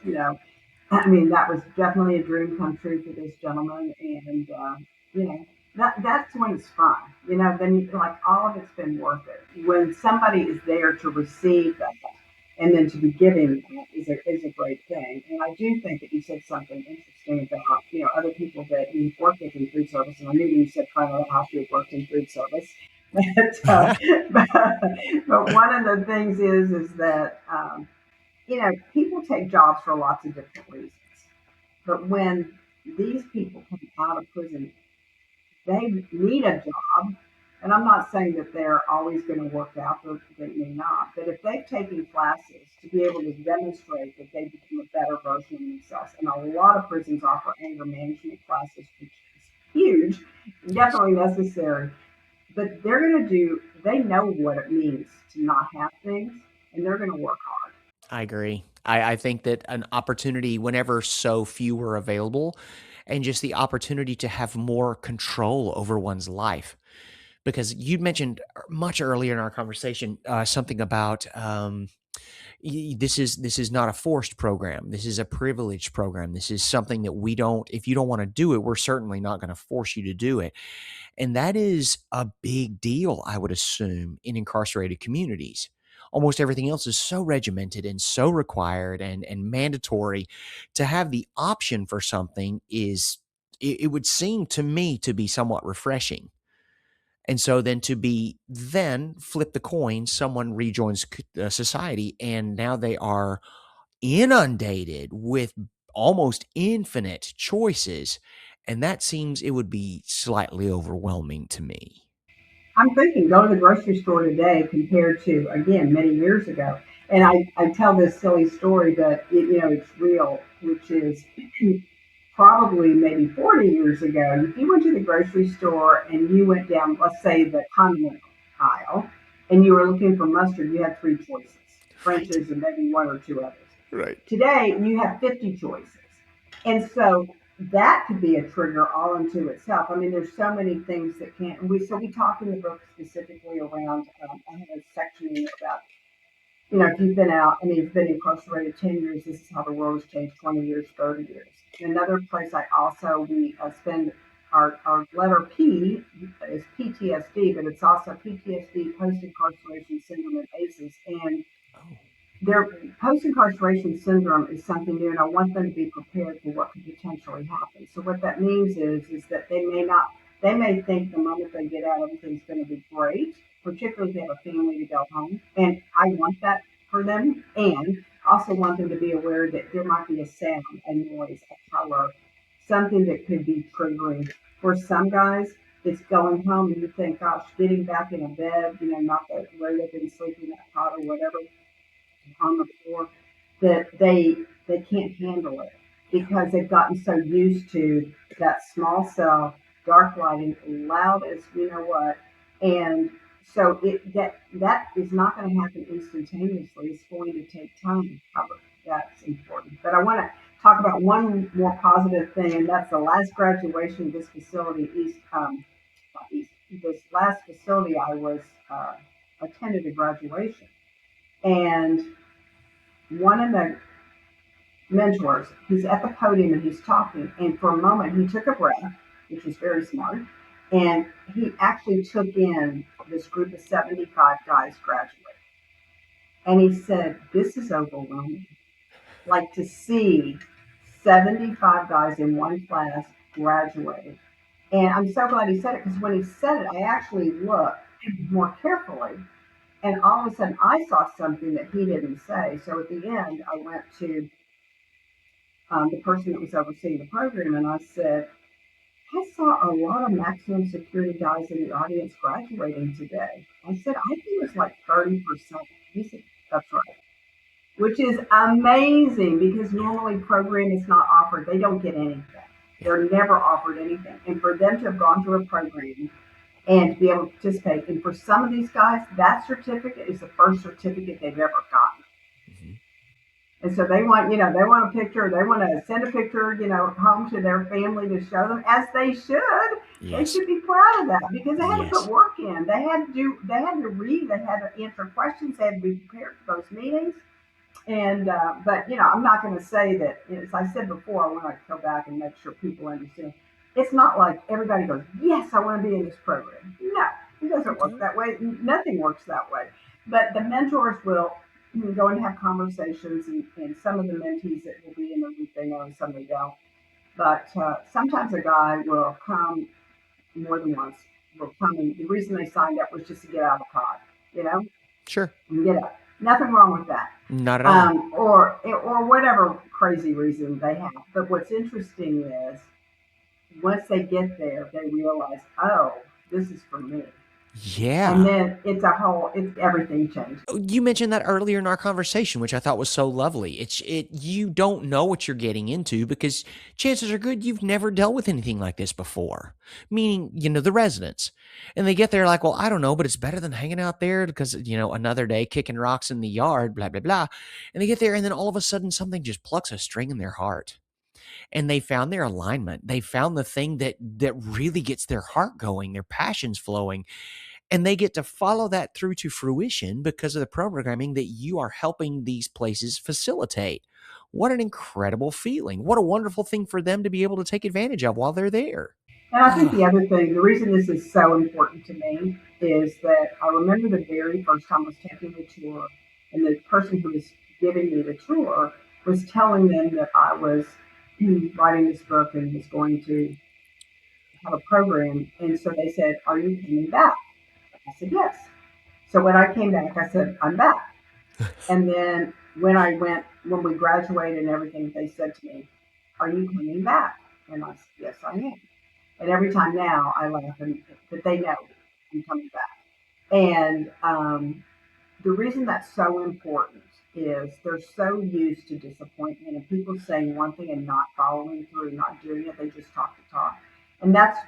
I mean, that was definitely a dream come true for this gentleman. And, that's when it's fun, then like all of it's been worth it. When somebody is there to receive that and then to be giving that is a great thing. And I do think that you said something interesting about, other people that you've worked with in food service. And I knew when you said front of the house, you've worked in food service. But, but one of the things is that people take jobs for lots of different reasons. But when these people come out of prison, they need a job. And I'm not saying that they're always going to work out, or they may not. But if they've taken classes to be able to demonstrate that they become a better version of themselves, and a lot of prisons offer anger management classes, which is huge, Yes, definitely necessary. But they know what it means to not have things, and they're going to work hard. I agree. I think that an opportunity, whenever so few are available, and just the opportunity to have more control over one's life. Because you mentioned much earlier in our conversation something about this is not a forced program. This is a privileged program. This is something that we don't. If you don't want to do it, we're certainly not going to force you to do it. And that is a big deal, I would assume, in incarcerated communities. Almost everything else is so regimented and so required and mandatory. To have the option for something it would seem to me to be somewhat refreshing. And so then to be then flip the coin, someone rejoins society, and now they are inundated with almost infinite choices. And that seems it would be slightly overwhelming to me. I'm thinking go to the grocery store today compared to, again, many years ago. And I tell this silly story, but it's real, which is probably maybe 40 years ago. If you went to the grocery store and you went down, let's say, the condiment aisle, and you were looking for mustard, you had three choices, Right. French's and maybe one or two others. Right. Today, you have 50 choices. And so that could be a trigger all unto itself. I mean, there's so many things that can't. We talk in the book specifically around. I have a section in there about if you've been out, I mean, you've been incarcerated 10 years, this is how the world has changed 20 years, 30 years. Another place we spend our letter P is PTSD, but it's also PTSD, post incarceration syndrome, and ACEs. And Oh, their post incarceration syndrome is something new, and I want them to be prepared for what could potentially happen. So what that means is that they may think the moment they get out, everything's going to be great, particularly if they have a family to go home. And I want that for them, and also want them to be aware that there might be a sound, a noise, a color, something that could be triggering. For some guys, it's going home and you think, gosh, getting back in a bed, not the where they've been sleeping that hot or whatever, on the floor, that they can't handle it because they've gotten so used to that small cell, dark lighting, loud as you know what, and so that is not going to happen instantaneously. It's going to take time. However, that's important. But I want to talk about one more positive thing, and that's the last graduation of this facility, not East, this last facility I was attended a graduation, and one of the mentors, he's at the podium and he's talking, and for a moment he took a breath, which was very smart, and he actually took in this group of 75 guys graduate. And he said, this is overwhelming. Like to see 75 guys in one class graduate. And I'm so glad he said it because when he said it, I actually looked more carefully. And all of a sudden, I saw something that he didn't say. So at the end, I went to the person that was overseeing the program, and I said, I saw a lot of maximum security guys in the audience graduating today. I said, I think it was like 30%. He said, that's right. Which is amazing because normally program is not offered. They don't get anything. yeah. They're never offered anything. And for them to have gone through a program and to be able to participate, and for some of these guys, that certificate is the first certificate they've ever gotten. Hmm. And so they want a picture, they want to send a picture, home to their family to show them, as they should. They Yes. should be proud of that because they had to put Yes. work in. They had to read, they had to answer questions, they had to be prepared for those meetings. And but I'm not going to say that. As I said before, I want to go back and make sure people understand. It's not like everybody goes, "Yes, I want to be in this program." No, it doesn't work No. that way. Nothing works that way. But the mentors will go and have conversations, and some of the mentees that will be in the group they know, and some they don't. But sometimes a guy will come more than once. Will come, and the reason they signed up was just to get out of the pod, you know, Sure. and get up. Nothing wrong with that. Not at all. Or whatever crazy reason they have. But what's interesting is once they get there, they realize, oh, this is for me. And Yeah. then it's everything changes. You mentioned that earlier in our conversation, which I thought was so lovely. You don't know what you're getting into because chances are good you've never dealt with anything like this before. Meaning, the residents. And they get there like, well, I don't know, but it's better than hanging out there because, another day kicking rocks in the yard, blah, blah, blah. And they get there and then all of a sudden something just plucks a string in their heart. And they found their alignment. They found the thing that really gets their heart going, their passions flowing, and they get to follow that through to fruition because of the programming that you are helping these places facilitate. What an incredible feeling. What a wonderful thing for them to be able to take advantage of while they're there. And I think Oh, the other thing, the reason this is so important to me is that I remember the very first time I was taking the tour, and the person who was giving me the tour was telling them that I was writing this book and was going to have a program. And so they said, are you coming back? I said, yes. So when I came back, I said, I'm back. And then when we graduated and everything, they said to me, are you coming back? And I said, yes, I am. And every time now I laugh that they know I'm coming back. And the reason that's so important is they're so used to disappointment and people saying one thing and not following through, not doing it. They just talk to talk, and that's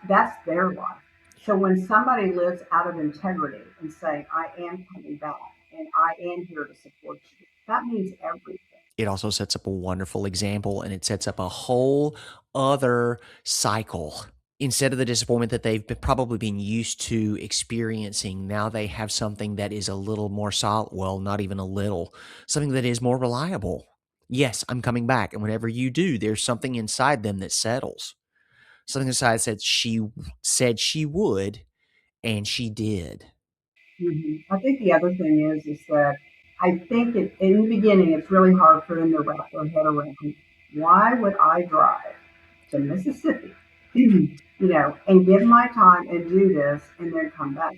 their life. So when somebody lives out of integrity and saying, "I am coming back and I am here to support you," that means everything. it also sets up a wonderful example and it sets up a whole other cycle. Instead of the disappointment that they've probably been used to experiencing, now they have something that is a little more solid. Well, not even a little, something that is more reliable. Yes, I'm coming back. And whenever you do, there's something inside them that settles. Something inside said she would, and she did. I think the other thing is that I think in the beginning it's really hard for them to wrap their head around why would I drive to Mississippi, and give my time and do this and then come back.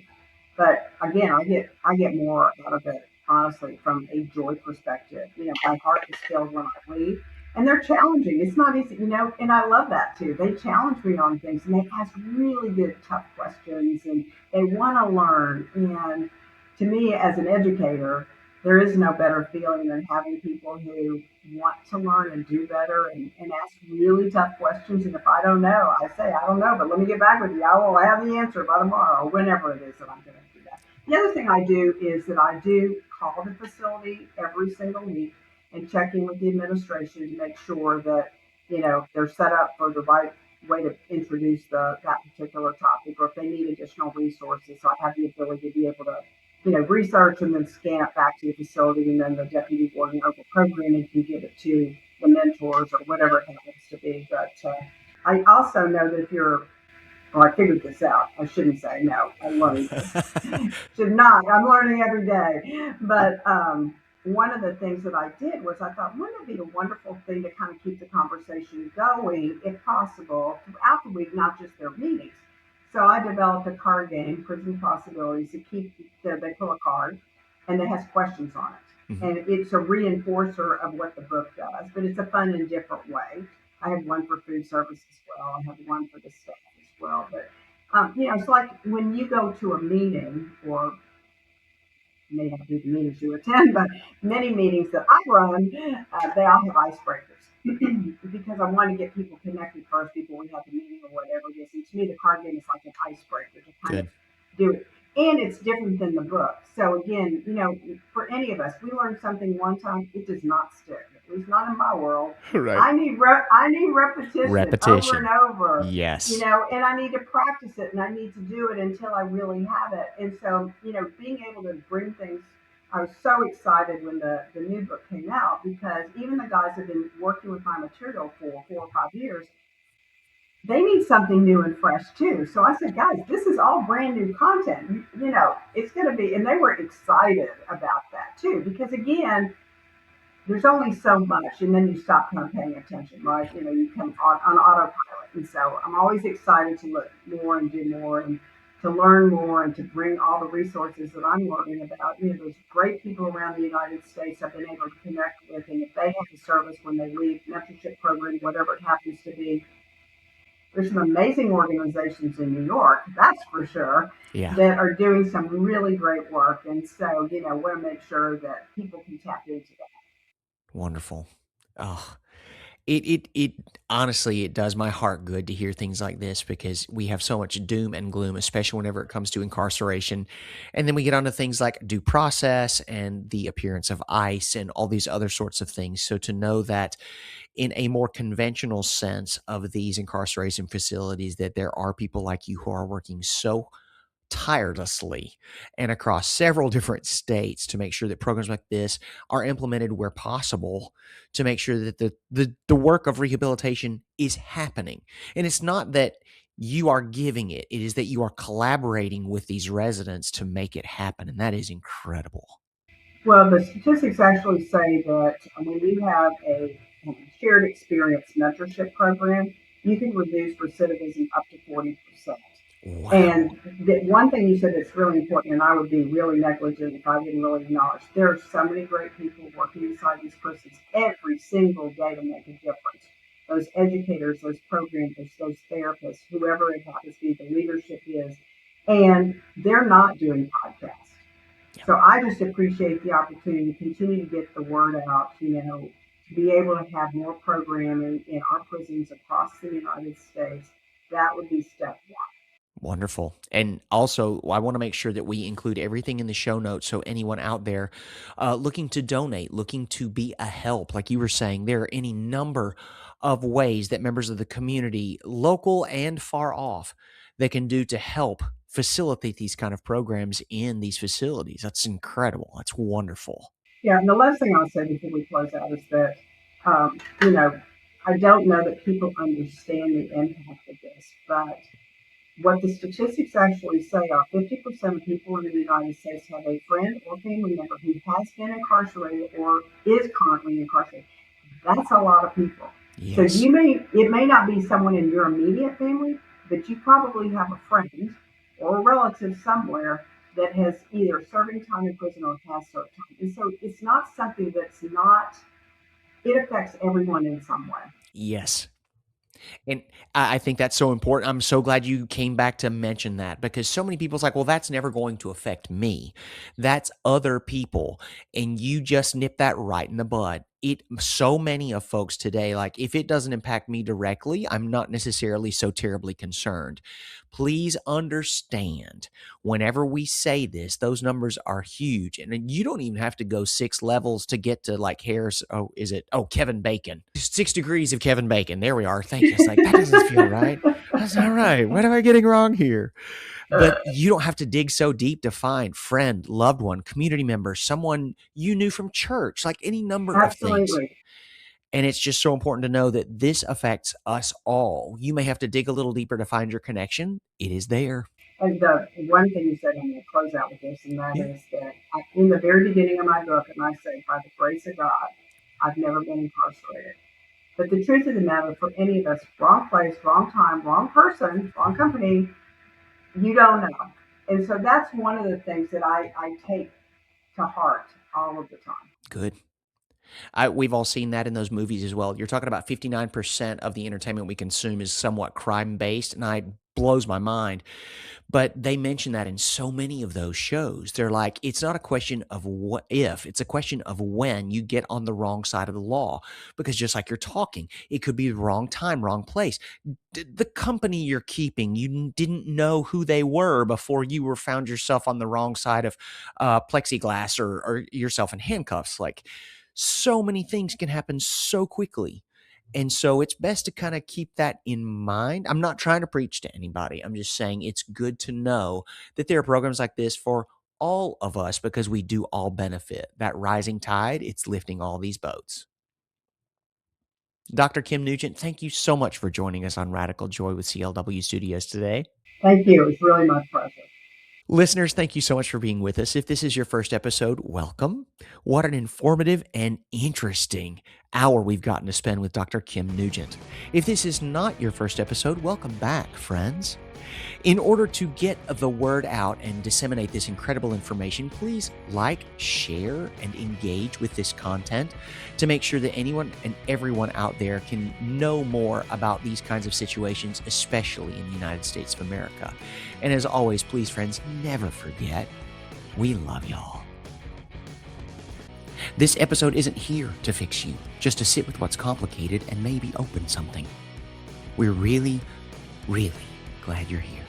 But again, I get more out of it honestly from a joy perspective. My heart is filled when I leave. And they're challenging. It's not easy, and I love that too. They challenge me on things and they ask really good, tough questions and they want to learn. And to me, as an educator, there is no better feeling than having people who want to learn and do better and ask really tough questions. And if I don't know, I say, I don't know, but let me get back with you. I will have the answer by tomorrow or whenever it is that I'm going to do that. The other thing I do is that I do call the facility every single week and check in with the administration to make sure that, they're set up for the right way to introduce that particular topic or if they need additional resources. So I have the ability to be able to research and then scan it back to the facility, and then the deputy boarding over programming can give it to the mentors or whatever it happens to be. But I also know that if you're, well, I figured this out. I shouldn't say no. I learned this. Should not. I'm learning every day. But one of the things that I did was I thought, wouldn't it be a wonderful thing to kind of keep the conversation going, if possible, throughout the week, not just their meetings. So I developed a card game, Prison Possibilities, to keep, they pull a card and it has questions on it. Mhm. And it's a reinforcer of what the book does, but it's a fun and different way. I have one for food service as well. I have one for the staff as well. But, it's like when you go to a meeting or may not be the meetings you attend, but many meetings that I run, they all have icebreakers because I want to get people connected first before we have the meeting or whatever it is. And to me, the card game is like an icebreaker to kind of Good. do it. And it's different than the book. So again, for any of us, we learn something one time, it does not stick. At least not in my world. Right. I need repetition over and Repetition. over, Yes. and I need to practice it and I need to do it until I really have it. And so, being able to bring things, I was so excited when the new book came out because even the guys have been working with my material for 4 or 5 years, they need something new and fresh too. So I said, guys, this is all brand new content. It's going to be, and they were excited about that too, because again, there's only so much, and then you stop kind of paying attention, right? You come on autopilot. And so I'm always excited to look more and do more. And to learn more and to bring all the resources that I'm learning about. There's great people around the United States I've been able to connect with, and if they have the service when they leave mentorship program, whatever it happens to be, there's some amazing organizations in New York, that's for sure, Yeah. that are doing some really great work. And so, want to make sure that people can tap into that. Wonderful. Oh, it honestly, it does my heart good to hear things like this because we have so much doom and gloom, especially whenever it comes to incarceration. And then we get onto things like due process and the appearance of ICE and all these other sorts of things. So to know that in a more conventional sense of these incarceration facilities, that there are people like you who are working so tirelessly and across several different states to make sure that programs like this are implemented where possible to make sure that the work of rehabilitation is happening. And it's not that you are giving it, it is that you are collaborating with these residents to make it happen. And that is incredible. Well, the statistics actually say that when you have a shared experience mentorship program, you can reduce recidivism up to 40%. Wow. And the one thing you said that's really important, and I would be really negligent if I didn't really acknowledge, there are so many great people working inside these prisons every single day to make a difference. Those educators, those programmers, those therapists, whoever it happens to be, the leadership is, and they're not doing podcasts. Yeah. So I just appreciate the opportunity to continue to get the word out, to be able to have more programming in our prisons across the United States. That would be step one. Wonderful. And also, I want to make sure that we include everything in the show notes. So, anyone out there looking to donate, looking to be a help, like you were saying, there are any number of ways that members of the community, local and far off, that can do to help facilitate these kind of programs in these facilities. That's incredible. That's wonderful. Yeah, and the last thing I'll say before we close out is that, um, you know, I don't know that people understand the impact of this, but what the statistics actually say are 50% of people in the United States have a friend or family member who has been incarcerated or is currently incarcerated. That's a lot of people. So Yes. it may not be someone in your immediate family, but you probably have a friend or a relative somewhere that has either serving time in prison or has served time. And so it's not something that's not, it affects everyone in some way. Yes. And I think that's so important. I'm so glad you came back to mention that because so many people's like, well, that's never going to affect me. That's other people. And you just nip that right in the bud. So many of folks today, like if it doesn't impact me directly, I'm not necessarily so terribly concerned. Please understand whenever we say this, those numbers are huge. And then you don't even have to go 6 levels to get to like Harris. Oh, is it? Oh, Kevin Bacon. 6 degrees of Kevin Bacon. There we are. Thank you. It's like, that doesn't feel right. That's all right. What am I getting wrong here? Uh, But you don't have to dig so deep to find friend, loved one, community member, someone you knew from church, like any number of things. Absolutely. And it's just so important to know that this affects us all. You may have to dig a little deeper to find your connection. It is there. And the one thing you said, I'm going to close out with this, and that Yeah. is that in the very beginning of my book, and I say, by the grace of God, I've never been incarcerated. But the truth of the matter, for any of us, wrong place, wrong time, wrong person, wrong company, you don't know. And so that's one of the things that I take to heart all of the time. Good. We've all seen that in those movies as well. You're talking about 59% of the entertainment we consume is somewhat crime based, and it blows my mind. But they mention that in so many of those shows. They're like, it's not a question of what if, it's a question of when you get on the wrong side of the law. Because just like you're talking, it could be the wrong time, wrong place. The company you're keeping, you didn't know who they were before you were found yourself on the wrong side of plexiglass or yourself in handcuffs. Like so many things can happen so quickly. And so it's best to kind of keep that in mind. I'm not trying to preach to anybody. I'm just saying it's good to know that there are programs like this for all of us because we do all benefit. That rising tide, it's lifting all these boats. Dr. Kim Nugent, thank you so much for joining us on Radical Joy with CLW Studios today. Thank you. It's really my pleasure. Listeners, thank you so much for being with us. If this is your first episode, welcome. What an informative and interesting hour we've gotten to spend with Dr. Kim Nugent. If this is not your first episode, welcome back, friends. In order to get the word out and disseminate this incredible information, please like, share, and engage with this content to make sure that anyone and everyone out there can know more about these kinds of situations, especially in the United States of America. And as always, please, friends, never forget, we love y'all. This episode isn't here to fix you, just to sit with what's complicated and maybe open something. We're really, really glad you're here.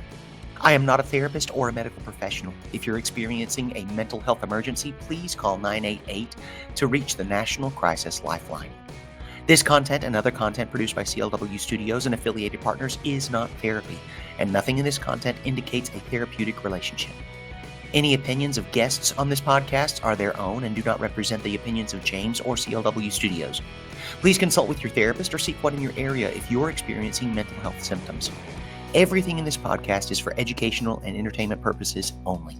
I am not a therapist or a medical professional. If you're experiencing a mental health emergency, please call 988 to reach the National Crisis Lifeline. This content and other content produced by CLW Studios and affiliated partners is not therapy, and nothing in this content indicates a therapeutic relationship. Any opinions of guests on this podcast are their own and do not represent the opinions of James or CLW Studios. Please consult with your therapist or seek one in your area if you're experiencing mental health symptoms. Everything in this podcast is for educational and entertainment purposes only.